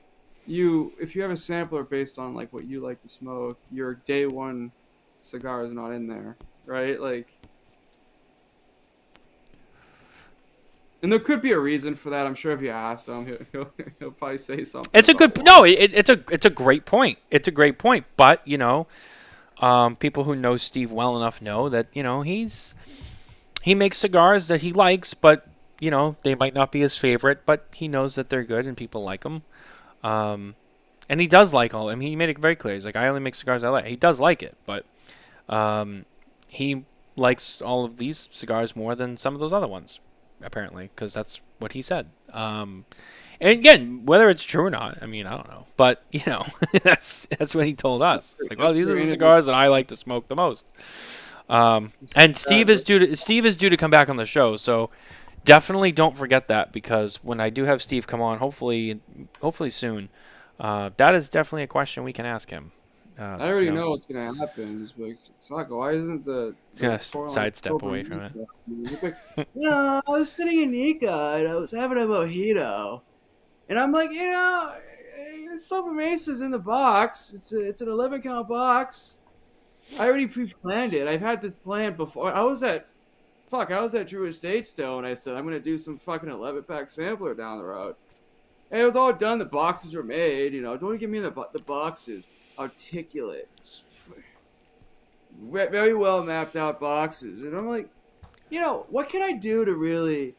C: if you have a sampler based on like what you like to smoke, your day one cigar is not in there, right? Like, and there could be a reason for that. I'm sure if you asked him, he'll probably say something.
B: It's a good no. It's a great point. It's a great point. But people who know Steve well enough know that he makes cigars that he likes, but they might not be his favorite. But he knows that they're good and people like them. And he does like all. I mean, he made it very clear. He's like, I only make cigars I like. He does like it, but he likes all of these cigars more than some of those other ones, apparently, because that's what he said. And again, whether it's true or not, I mean, I don't know. But that's what he told us. It's like, well, these are the cigars that I like to smoke the most. And Steve is due to come back on the show, so definitely don't forget that, because when I do have Steve come on, hopefully soon, that is definitely a question we can ask him.
C: I already know what's gonna happen. This week, Saka, why isn't the
B: sidestep away from it?
C: I was sitting in Nika and I was having a mojito, and I'm like, Sober Mesa's in the box. It's an 11 count box. I already pre-planned it. I've had this planned before. I was at Drew Estate still, and I said I'm gonna do some fucking 11 pack sampler down the road. And it was all done. The boxes were made. Don't give me the boxes. Articulate, very well mapped out boxes, and I'm like, what can I do to really,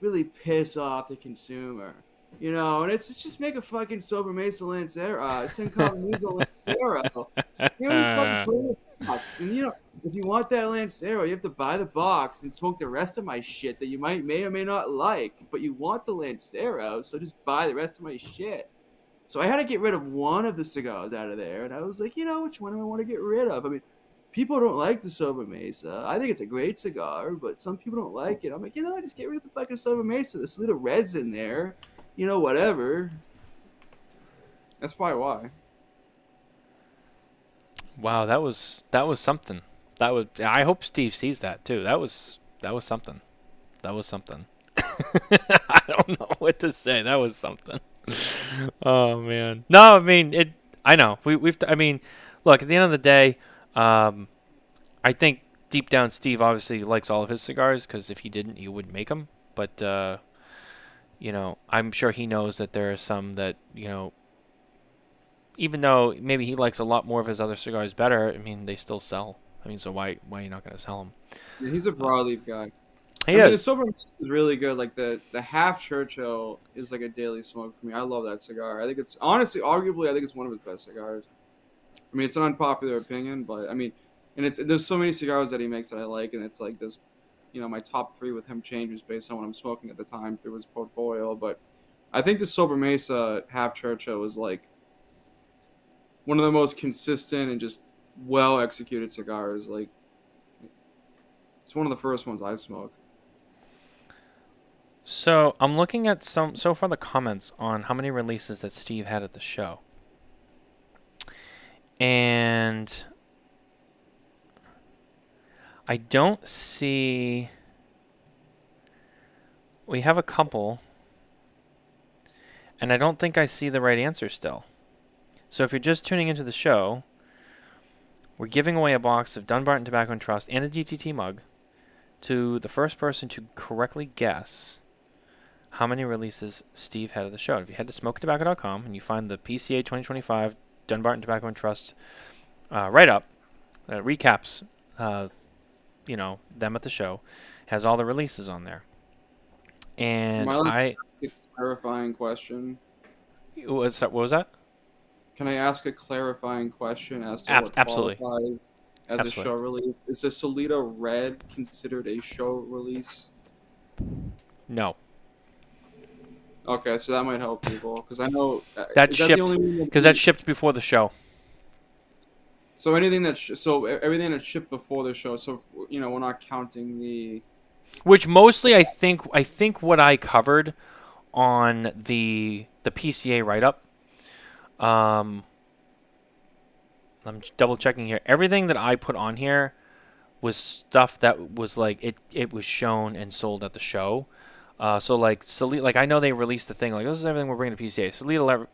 C: really piss off the consumer? And it's just make a fucking Sober Mesa Lancero, Sincognito Lancero. Just fucking put it in the box. And if you want that Lancero, you have to buy the box and smoke the rest of my shit that you may or may not like. But you want the Lancero, so just buy the rest of my shit. So I had to get rid of one of the cigars out of there, and I was like, which one do I want to get rid of? I mean, people don't like the Sober Mesa. I think it's a great cigar, but some people don't like it. I'm like, just get rid of the fucking Sober Mesa. This little red's in there, whatever. That's probably why.
B: Wow, that was something. I hope Steve sees that too. That was something. That was something. I don't know what to say. That was something. Oh man. No, I mean I know. I mean, look, at the end of the day, I think deep down Steve obviously likes all of his cigars, because if he didn't, he wouldn't make them. But I'm sure he knows that there are some that even though maybe he likes a lot more of his other cigars better, I mean, they still sell. I mean, so why are you not going to sell them?
C: Yeah, he's a broadleaf guy.
B: He is.
C: The Sober Mesa is really good. Like the Half Churchill is like a daily smoke for me. I love that cigar. I think it's honestly, arguably, I think it's one of his best cigars. I mean, it's an unpopular opinion, but I mean, and there's so many cigars that he makes that I like, and it's like this, my top 3 with him changes based on what I'm smoking at the time through his portfolio. But I think the Sobremesa Half Churchill was like one of the most consistent and just well executed cigars. Like, it's one of the first ones I've smoked.
B: So I'm looking at so far the comments on how many releases that Steve had at the show. And I don't see... We have a couple. And I don't think I see the right answer still. So if you're just tuning into the show, we're giving away a box of Dunbarton Tobacco and Trust and a DTT mug to the first person to correctly guess how many releases Steve had at the show. If you head to smokeintobacco.com and you find the PCA 2025 Dunbarton Tobacco and Trust write-up that recaps, them at the show, has all the releases on there. And
C: Am I allowed to ask a clarifying question?
B: What was that?
C: Can I ask a clarifying question as to what
B: Absolutely.
C: qualifies as
B: Absolutely.
C: a show release? Is the Solita Red considered a show release?
B: No.
C: Okay, so that might help people because I know
B: That
C: is
B: shipped
C: the only one
B: because that shipped before the show.
C: So anything everything that shipped before the show. So we're not counting the.
B: Which mostly I think what I covered on the PCA write-up. I'm double checking here. Everything that I put on here was stuff that was like it was shown and sold at the show. So like I know they released the thing like this is everything we're bringing to PCA.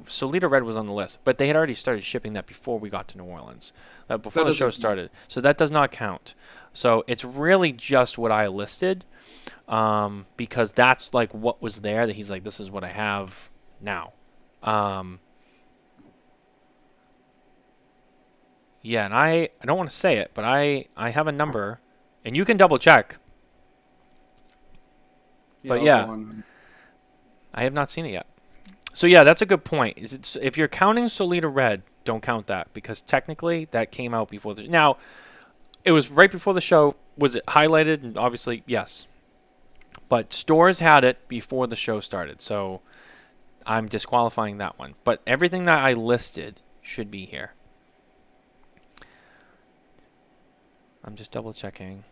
B: Solita Red was on the list, but they had already started shipping that before we got to New Orleans, before the show started. So that does not count. So it's really just what I listed, because that's like what was there. That he's like, this is what I have now. Yeah, and I don't want to say it, but I have a number, and you can double check. But yeah, I have not seen it yet. So yeah, that's a good point. If you're counting Solita Red, don't count that because technically that came out before the. Now, it was right before the show. Was it highlighted? And obviously, yes. But stores had it before the show started, so I'm disqualifying that one. But everything that I listed should be here. I'm just double checking.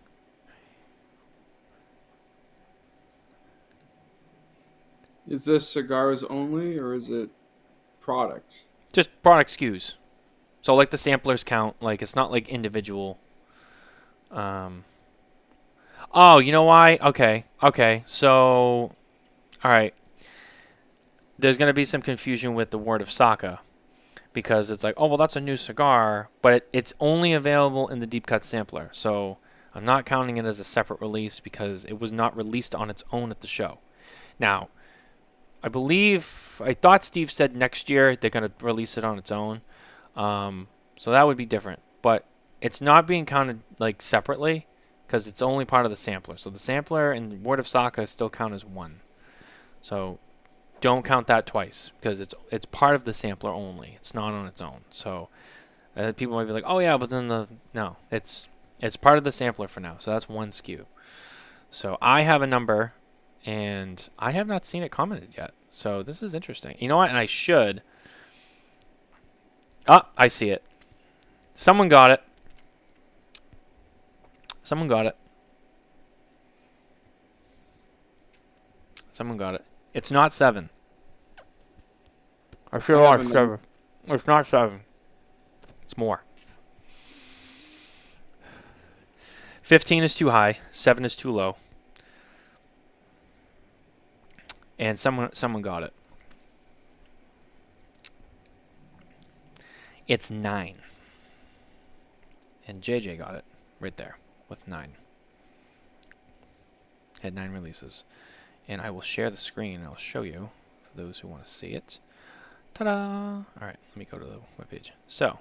C: Is this cigars only or is it products?
B: Just product SKUs. So like the samplers count. Like it's not like individual. Oh, you know why? Okay. So, all right. There's gonna be some confusion with the word of Saka, because it's like, oh well, that's a new cigar, but it's only available in the deep cut sampler. So I'm not counting it as a separate release because it was not released on its own at the show. Now, I thought Steve said next year they're going to release it on its own. So that would be different. But it's not being counted like separately because it's only part of the sampler. So the sampler and Word of Saka still count as one. So don't count that twice because it's part of the sampler only. It's not on its own. So people might be like, oh yeah, but then no, it's part of the sampler for now. So that's one SKU. So I have a number. And I have not seen it commented yet. So this is interesting. You know what? And I should. I see it. Someone got it. It's not 7. I feel like 7. It's not 7. It's more. 15 is too high. 7 is too low. And someone got it. It's 9. And JJ got it right there with 9. Had 9 releases. And I will share the screen and I'll show you for those who want to see it. Ta-da! All right, let me go to the webpage. So,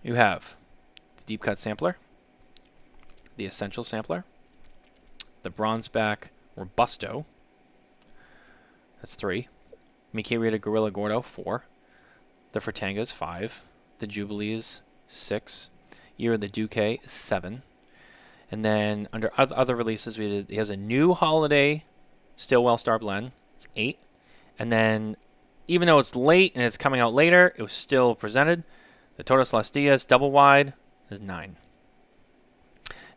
B: you have the deep cut sampler, the essential sampler, the bronze back Robusto. That's 3. Mickey Gorilla Gordo, 4. The Furtangas, 5. The Jubilees, 6. Year of the Duque, 7. And then under other releases, he has a new Holiday Stillwell Star Blend, It's 8. And then, even though it's late and it's coming out later, it was still presented. The Todos Los Dias double wide is 9.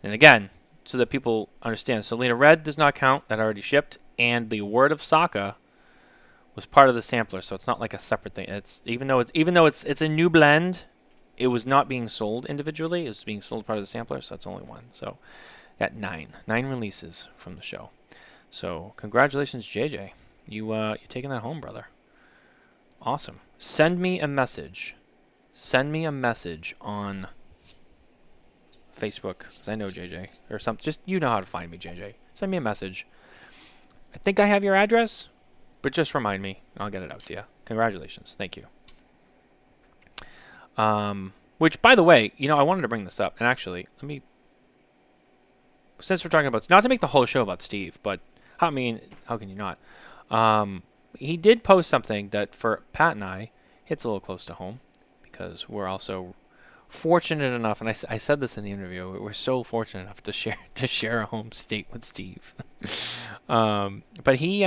B: And again, so that people understand, Salina Red does not count. That already shipped. And the Word of Saka was part of the sampler, so it's not like a separate thing. It's even though it's a new blend, it was not being sold individually. It was being sold part of the sampler, so that's only 1. So got 9 releases from the show. So congratulations, JJ. You're taking that home, brother. Awesome. Send me a message. Send me a message on Facebook, because I know JJ or something. Just you know how to find me, JJ. Send me a message. I think I have your address. But just remind me, and I'll get it out to you. Congratulations. Thank you. Which, by the way, I wanted to bring this up. And actually, since we're talking about, not to make the whole show about Steve, but, how can you not? He did post something that, for Pat and I, hits a little close to home. Because we're also fortunate enough, and I said this in the interview, we're so fortunate enough to share a home state with Steve. But he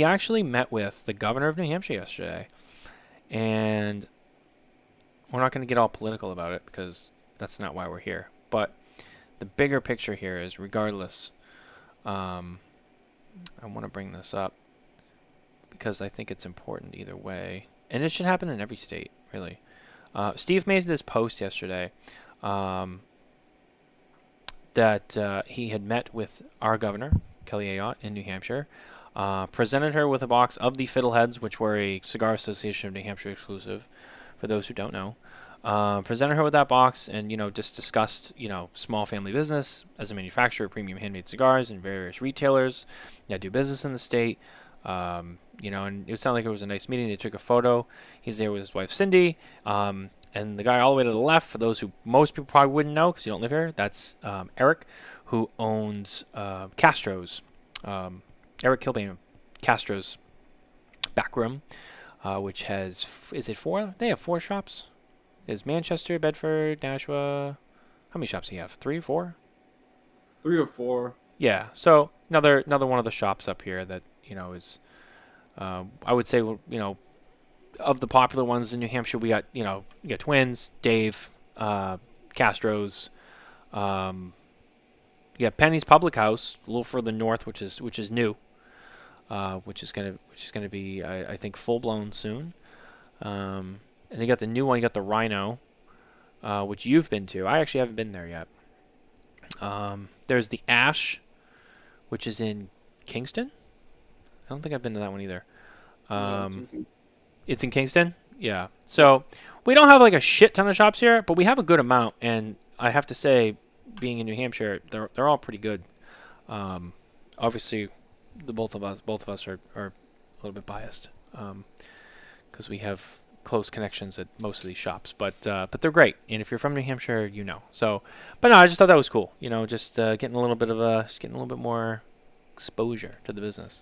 B: actually met with the governor of New Hampshire yesterday, and we're not going to get all political about it because that's not why we're here. But the bigger picture here is, regardless, I want to bring this up because I think it's important either way, and it should happen in every state, really. Steve made this post yesterday that he had met with our governor, Kelly Ayotte, in New Hampshire. Presented her with a box of the Fiddleheads, which were a Cigar Association of New Hampshire exclusive, for those who don't know. Presented her with that box and, just discussed, small family business as a manufacturer of premium handmade cigars and various retailers that do business in the state. And it sounded like it was a nice meeting. They took a photo. He's there with his wife, Cindy. And the guy all the way to the left, for those who most people probably wouldn't know because you don't live here, that's Eric, who owns Castro's. Eric Kilbane, Castro's back room, which has, is it 4? They have 4 shops. There's Manchester, Bedford, Nashua. How many shops do you have? 3 or 4?
C: 3 or 4.
B: Yeah. So another one of the shops up here that is, I would say, of the popular ones in New Hampshire, we got you got Twins, Dave, Castro's. You got Penny's Public House a little further north, which is new. Which is gonna be I think full blown soon. And you got the new one. You got the Rhino, which you've been to. I actually haven't been there yet. There's the Ash, which is in Kingston. I don't think I've been to that one either. It's in Kingston. Yeah. So we don't have like a shit ton of shops here, but we have a good amount. And I have to say, being in New Hampshire, they're all pretty good. Obviously, both of us are a little bit biased because we have close connections at most of these shops, but they're great. And if you're from New Hampshire, So, but no, I just thought that was cool. Just getting a little bit more exposure to the business.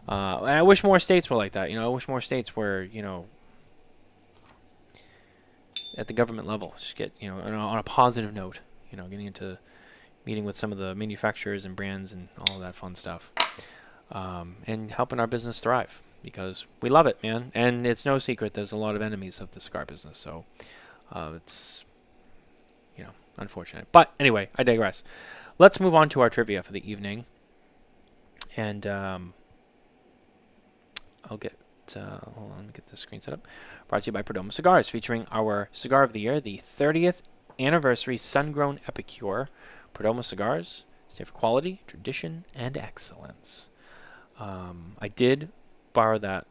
B: And I wish more states were like that. I wish more states were at the government level. Just get on a positive note. Getting into meeting with some of the manufacturers and brands and all of that fun stuff. And helping our business thrive because we love it, man. And it's no secret there's a lot of enemies of the cigar business, so it's unfortunate. But anyway, I digress. Let's move on to our trivia for the evening, and I'll get hold on, let me get the screen set up. Brought to you by Perdomo Cigars, featuring our cigar of the year, the 30th anniversary sun-grown Epicure. Perdomo Cigars stand for quality, tradition, and excellence. I did borrow that.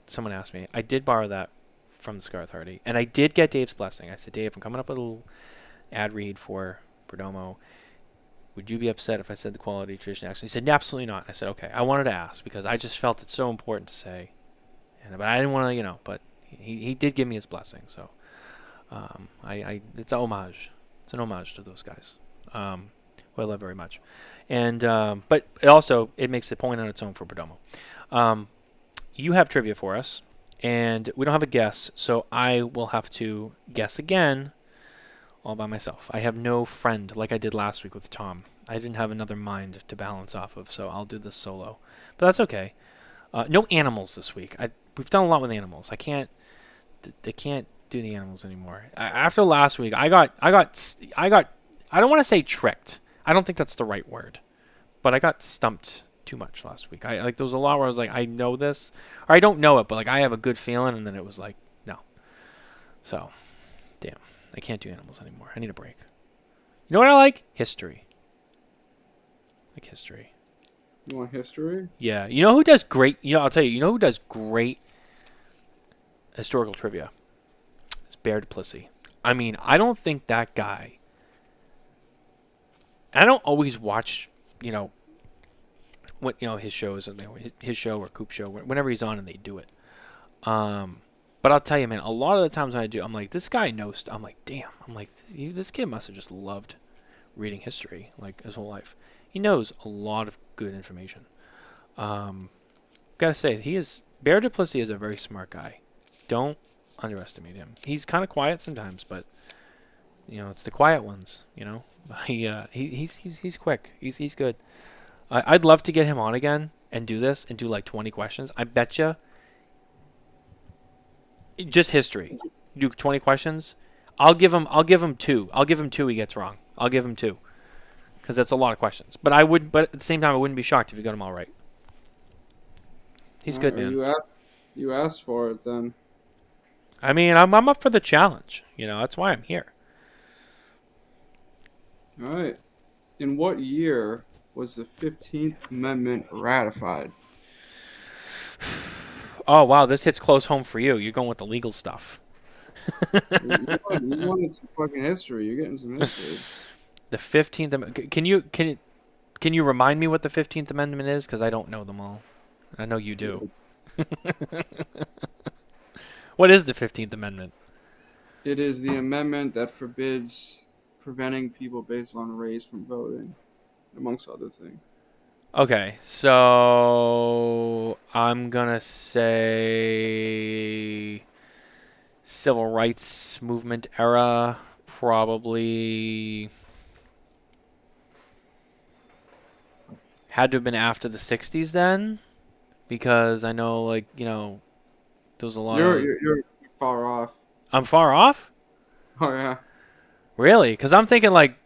B: Someone asked me. I did borrow that from the Cigar Authority, and I did get Dave's blessing. I said, Dave, I'm coming up with a little ad read for Perdomo. Would you be upset if I said the quality, tradition, excellence? He said, absolutely not. I said, okay. I wanted to ask because I just felt it's so important to say, but I didn't want to, but he did give me his blessing. So, it's an homage. It's an homage to those guys. Who I love very much. And but it makes the point on its own for Perdomo. You have trivia for us, and we don't have a guess, so I will have to guess again all by myself. I have no friend like I did last week with Tom. I didn't have another mind to balance off of, so I'll do this solo. But that's okay. No animals this week. We've done a lot with animals. They can't do the animals anymore. After last week, I don't want to say tricked. I don't think that's the right word, but I got stumped too much last week. There was a lot where I was like, I know this, or I don't know it, but like I have a good feeling, and then it was like, no. So, damn, I can't do animals anymore. I need a break. You know what I like? History. Like history.
C: You want history?
B: Yeah. You know who does great? I'll tell you. You know who does great historical trivia? It's Bear Duplessis. I mean, I don't think that guy. I don't always watch, what his shows, his show or Coop show, whenever he's on and they do it. But I'll tell you, man, a lot of the times when I do, I'm like, this guy knows. I'm like, damn. I'm like, this kid must have just loved reading history like his whole life. He knows a lot of good information. Gotta say, Bear Duplessis is a very smart guy. Don't underestimate him. He's kind of quiet sometimes, but it's the quiet ones. He's quick. He's good. I'd love to get him on again and do this and do like 20 questions. I bet you. Just history. Do 20 questions. I'll give him 2. I'll give him 2 he gets wrong. I'll give him 2. Because that's a lot of questions. But at the same time, I wouldn't be shocked if he got them all right. He's good, man.
C: You asked for it, then.
B: I mean, I'm up for the challenge. That's why I'm here.
C: All right. In what year was the 15th Amendment ratified?
B: Oh, wow. This hits close home for you. You're going with the legal stuff.
C: You wanted some fucking history. You're getting some history.
B: The 15th Amendment. Can you remind me what the 15th Amendment is? Because I don't know them all. I know you do. What is the 15th Amendment?
C: It is the amendment that forbids preventing people based on race from voting, amongst other things.
B: Okay, so I'm going to say civil rights movement era, probably had to have been after the 60s then, because I know, there was a lot
C: You're far off.
B: I'm far off?
C: Oh, yeah.
B: Really? Because I'm thinking like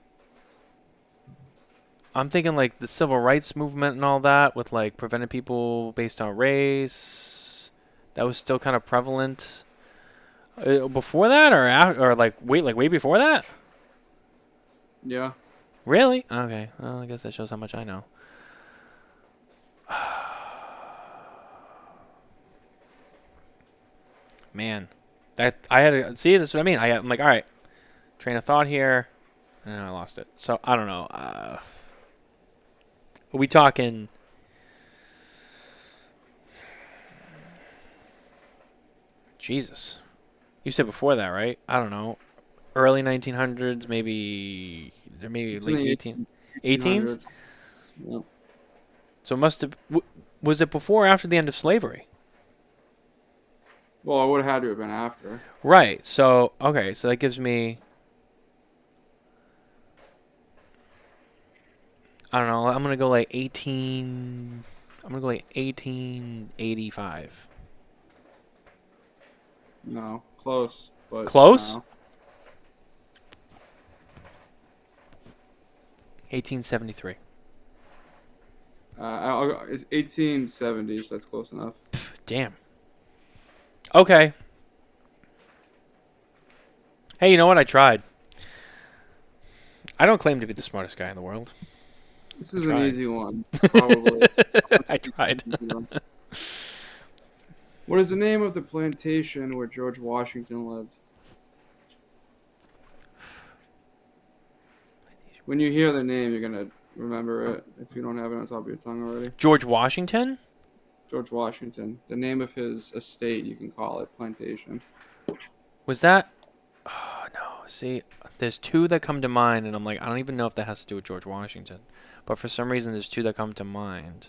B: the civil rights movement and all that with like preventing people based on race. That was still kind of prevalent before that, or way before that.
C: Yeah.
B: Really? Okay. Well, I guess that shows how much I know. Man, that I had to see. This is what I mean. I'm like, all right, train of thought here, and I lost it. So I don't know. Are we talking? Jesus, you said before that, right? I don't know. Early 1900s, maybe late 18s.
C: Yep.
B: So it must have. Was it before or after the end of slavery?
C: Well, it would have had to have been after.
B: Right. So okay. So that gives me. I don't know. I'm gonna go like 18. I'm gonna go like 1885.
C: No, close, but
B: Close?
C: no.
B: 1873.
C: It's 1870s. That's close enough.
B: Damn. Okay. Hey, you know what? I tried. I don't claim to be the smartest guy in the world.
C: This is an easy one, probably.
B: I tried.
C: What is the name of the plantation where George Washington lived? When you hear the name, you're going to remember it if you don't have it on top of your tongue already.
B: George Washington?
C: George Washington. The name of his estate, you can call it plantation.
B: Was that? Oh, no. See, there's 2 that come to mind, and I'm like, I don't even know if that has to do with George Washington. But for some reason, there's 2 that come to mind.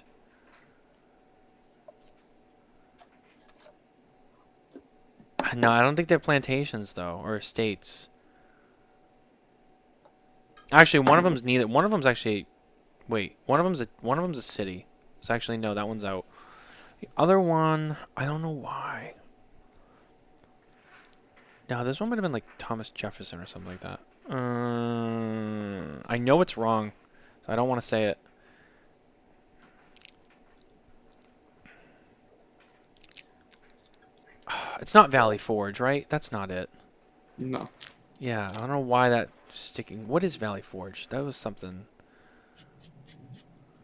B: No, I don't think they're plantations, though, or estates. Actually, one of them's neither. One of them's actually... Wait, one of them's a city. So actually, no, that one's out. The other one, I don't know why. No, this one might have been like Thomas Jefferson or something like that. I know it's wrong, so I don't want to say it. It's not Valley Forge, right? That's not it.
C: No.
B: Yeah, I don't know why that sticking. What is Valley Forge? That was something.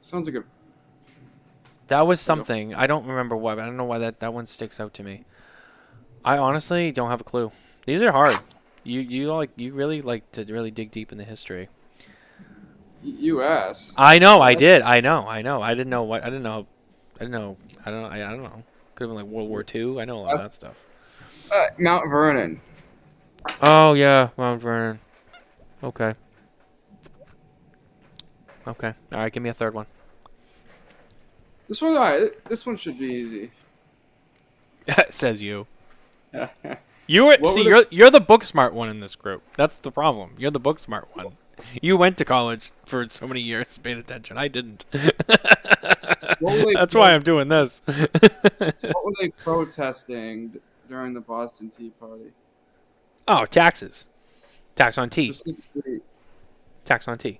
C: Sounds like a.
B: That was something. I don't remember what, but I don't know why that one sticks out to me. I honestly don't have a clue. These are hard. You really like to really dig deep in the history.
C: You asked.
B: I know, I did. I know. I didn't know what. I didn't know. I don't know. I don't know. Could have been like World War II. I know a lot of that stuff.
C: Mount Vernon.
B: Oh yeah, Mount Vernon. Okay. Okay. All right. Give me a third one.
C: This one, all right. This one should be easy.
B: Says you.
C: What
B: You're the book smart one in this group. That's the problem. You're the book smart one. You went to college for so many years, paid attention. I didn't. That's why I'm doing this.
C: What were they protesting during the Boston Tea Party?
B: Oh, taxes. Tax on tea.
C: Specifically,
B: Tax on tea.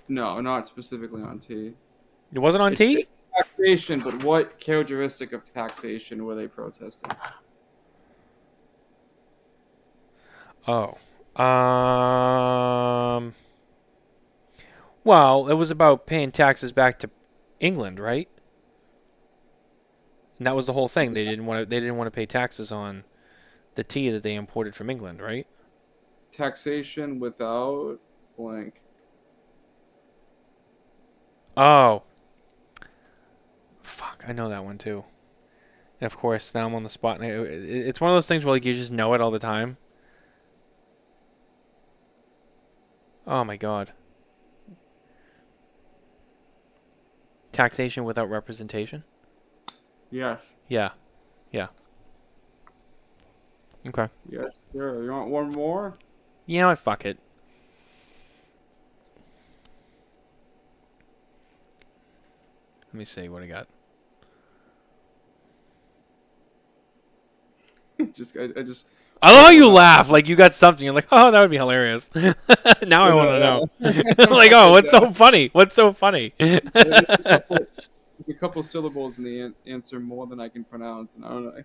C: no, not specifically on tea.
B: It wasn't on tea?
C: It's taxation, but what characteristic of taxation were they protesting?
B: Oh. Well, it was about paying taxes back to England, right? And that was the whole thing. They didn't want to pay taxes on the tea that they imported from England, right?
C: Taxation without blank.
B: Oh. Fuck, I know that one too. And of course, now I'm on the spot. And it's one of those things where like you just know it all the time. Oh my god. Taxation without representation?
C: Yes.
B: Yeah. Yeah. Okay.
C: Yes, sure. You want one more?
B: You know what? Fuck it. Let me see what I got.
C: I
B: I love how you laugh like you got something. You're like, oh, that would be hilarious. Now I want to know. Like, oh, what's so funny? What's so funny?
C: a couple syllables in the answer more than I can pronounce, and I don't know.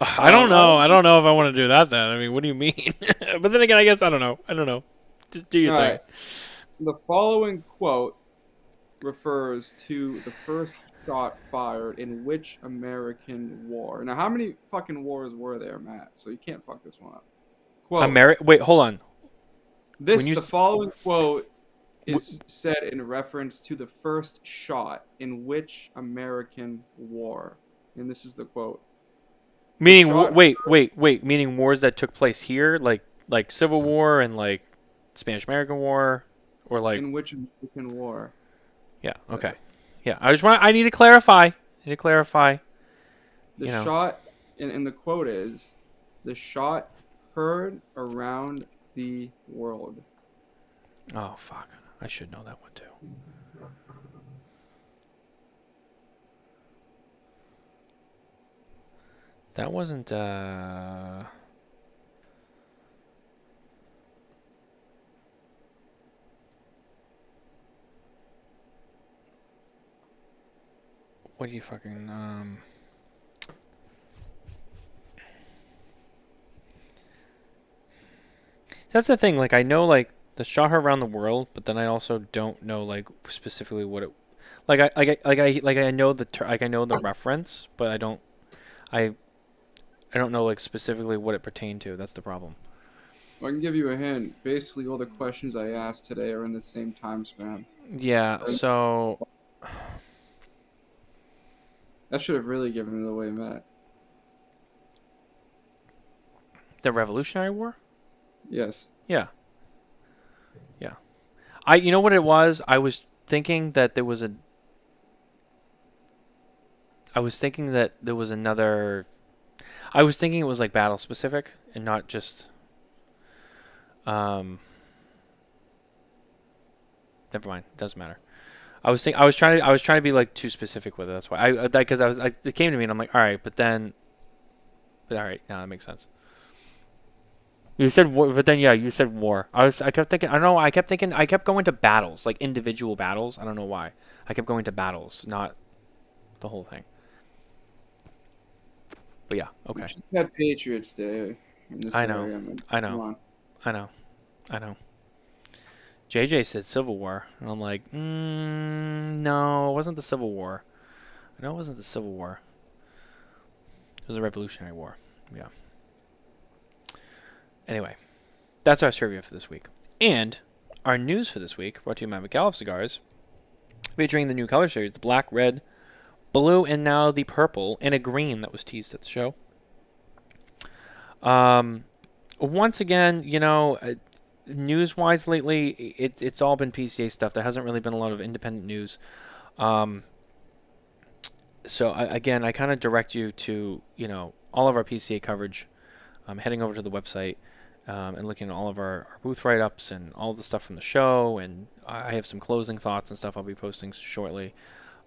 B: I don't know. I don't know if I want to do that then. I mean, what do you mean? But then again, I guess I don't know. I don't know. Just do your thing.
C: Right. The following quote refers to the first shot fired in which American war? Now, how many fucking wars were there, Matt? So you can't fuck this one up. Quote.
B: Wait, hold on.
C: The following quote is said in reference to the first shot in which American war, and this is the quote.
B: Meaning, wait. Meaning wars that took place here, like Civil War and like Spanish-American War, or like
C: in which American war?
B: Yeah. Okay. Yeah. I need to clarify.
C: The shot, and the quote is, the shot heard around the world.
B: Oh fuck! I should know that one too. That wasn't. What do you fucking That's the thing. Like I know like the shot heard around the world, but then I also don't know like specifically what it. I know I know the reference, but I don't know like specifically what it pertained to. That's the problem.
C: Well, I can give you a hint. Basically, all the questions I asked today are in the same time span.
B: Yeah, so
C: that should have really given it away, Matt.
B: The Revolutionary War?
C: Yes.
B: Yeah. Yeah. You know what it was? I was thinking that there was another. I was thinking it was like battle specific and not just. Never mind. Doesn't matter. I was trying to be like too specific with it. That's why because it came to me and I'm like, all right, but all right, now that makes sense. You said war, but then yeah, you said war. I kept thinking. I don't know. I kept going to battles, like individual battles. I don't know why. I kept going to battles, not the whole thing. But yeah,
C: We
B: okay.
C: just had Patriots Day in this
B: I know.
C: area. Man.
B: I
C: Come
B: know.
C: on.
B: I know. I know. JJ said Civil War, and I'm like, no, it wasn't the Civil War. I know it wasn't the Civil War. It was the Revolutionary War. Yeah. Anyway, that's our trivia for this week. And our news for this week, brought to you by Micallef Cigars, featuring the new color series, the black, red, blue, and now the purple, and a green that was teased at the show. Once again, news-wise lately, it's all been PCA stuff. There hasn't really been a lot of independent news. So I kind of direct you to, all of our PCA coverage. Heading over to the website and looking at all of our booth write-ups and all the stuff from the show. And I have some closing thoughts and stuff I'll be posting shortly.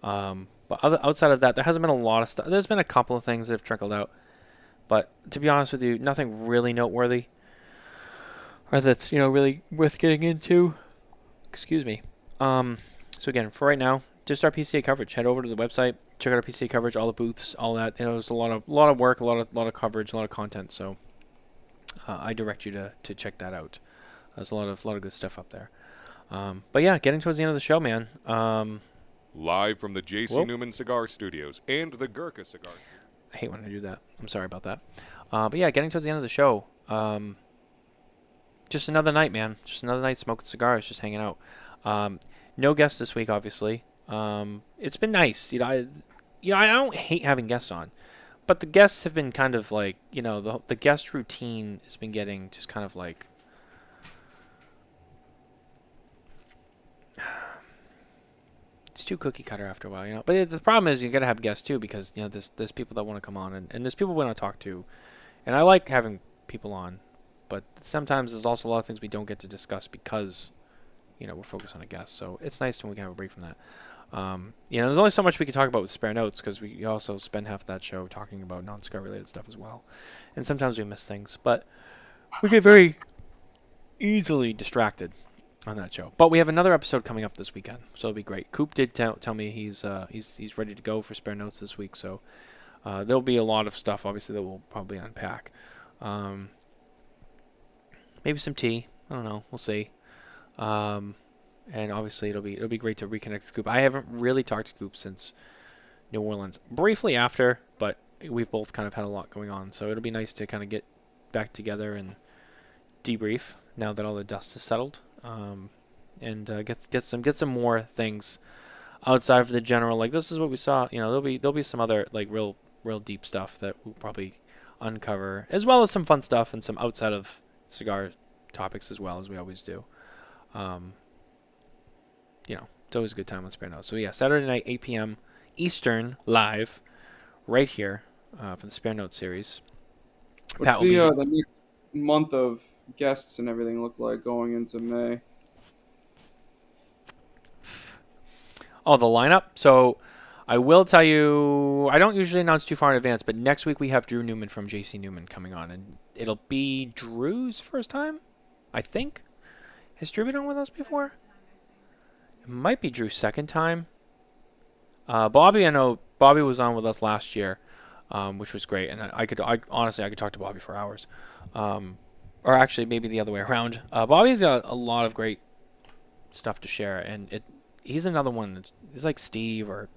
B: But outside of that, there hasn't been a lot of stuff. There's been a couple of things that have trickled out. But to be honest with you, nothing really noteworthy or that's, really worth getting into. Excuse me. So again, for right now, just our PCA coverage. Head over to the website, check out our PCA coverage, all the booths, all that. There's a lot of work, a lot of coverage, a lot of content. So I direct you to check that out. There's a lot of good stuff up there. But yeah, getting towards the end of the show, man.
A: Live from the J.C.
B: Whoa.
A: Newman Cigar Studios and the Gurkha Cigar Studios.
B: I hate when I do that. I'm sorry about that. But yeah, getting towards the end of the show. Just another night, man. Just another night smoking cigars, just hanging out. No guests this week, obviously. It's been nice. I don't hate having guests on, but the guests have been kind of like, the guest routine has been getting just kind of like, it's too cookie cutter after a while, But the problem is you gotta have guests too, because there's people that want to come on, and there's people we want to talk to, and I like having people on, but sometimes there's also a lot of things we don't get to discuss because we're focused on a guest. So it's nice when we can have a break from that. There's only so much we can talk about with Spare Notes, because we also spend half of that show talking about non-cigar related stuff as well, and sometimes we miss things, but we get very easily distracted on that show. But we have another episode coming up this weekend, so it'll be great. Coop did tell me he's ready to go for Spare Notes this week, so there'll be a lot of stuff obviously that we'll probably unpack. Maybe some tea. I don't know. We'll see. And obviously it'll be great to reconnect with Coop. I haven't really talked to Coop since New Orleans. Briefly after, but we've both kind of had a lot going on, so it'll be nice to kind of get back together and debrief now that all the dust is settled. And get some more things outside of the general, like, this is what we saw. There'll be some other like real deep stuff that we'll probably uncover, as well as some fun stuff and some outside of cigar topics as well, as we always do. It's always a good time on Spare Notes. So yeah, Saturday night, 8 p.m. Eastern, live, right here for the Spare Notes series.
C: What's the next month of guests and everything look like going into May?
B: Oh, the lineup. So I will tell you, I don't usually announce too far in advance, but next week we have Drew Newman from J.C. Newman coming on, and it'll be Drew's first time, I think. Has Drew been on with us before? It might be Drew's second time. Bobby, I know Bobby was on with us last year, which was great, and I honestly could talk to Bobby for hours. Or actually, maybe the other way around. Bobby's got a lot of great stuff to share, and he's another one. He's like Steve, or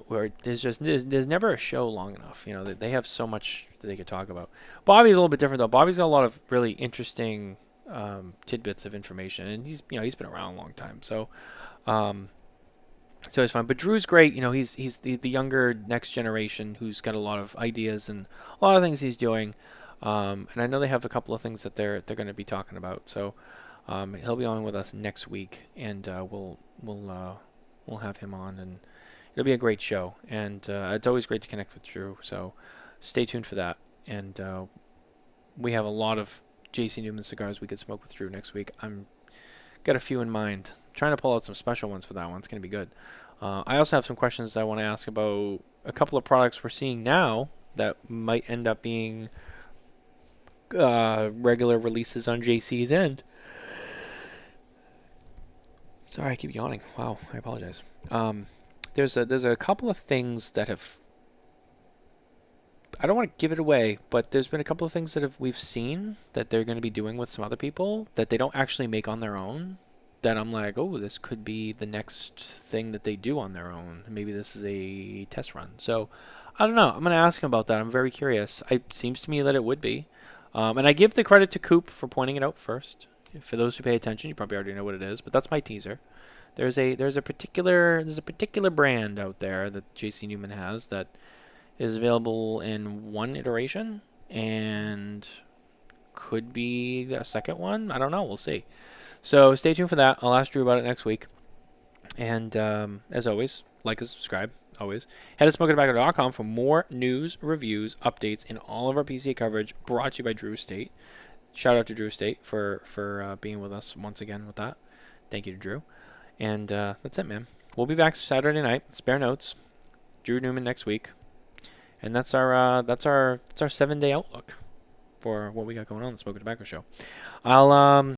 B: where there's never a show long enough. They have so much that they could talk about. Bobby's a little bit different though. Bobby's got a lot of really interesting tidbits of information, and he's been around a long time, so it's fun. But Drew's great. He's the younger next generation who's got a lot of ideas and a lot of things he's doing, and I know they have a couple of things that they're going to be talking about. So he'll be on with us next week, and we'll have him on, and it'll be a great show. And it's always great to connect with Drew, so stay tuned for that. And we have a lot of J.C. Newman cigars we could smoke with Drew next week. I'm got a few in mind trying to pull out some special ones for that one. It's going to be good. I also have some questions I want to ask about a couple of products we're seeing now that might end up being regular releases on JC's end. Sorry, I keep yawning. Wow, I apologize. There's a couple of things that have. I don't want to give it away, but there's been a couple of things that we've seen that they're going to be doing with some other people that they don't actually make on their own. That I'm like, oh, this could be the next thing that they do on their own. Maybe this is a test run. So, I don't know. I'm going to ask him about that. I'm very curious. It seems to me that it would be. And I give the credit to Coop for pointing it out first. For those who pay attention, you probably already know what it is, but that's my teaser. There's a particular brand out there that JC Newman has that is available in one iteration and could be a second one. I don't know. We'll see. So stay tuned for that. I'll ask Drew about it next week. And as always, like and subscribe. Always. Head to SmokinTabacco.com for more news, reviews, updates, and all of our PCA coverage brought to you by Drew State. Shout out to Drew State for being with us once again with that. Thank you to Drew. And that's it, man. We'll be back Saturday night. Spare notes. Drew Newman next week. And that's our 7-day outlook for what we got going on the Smokin Tabacco Show. I'll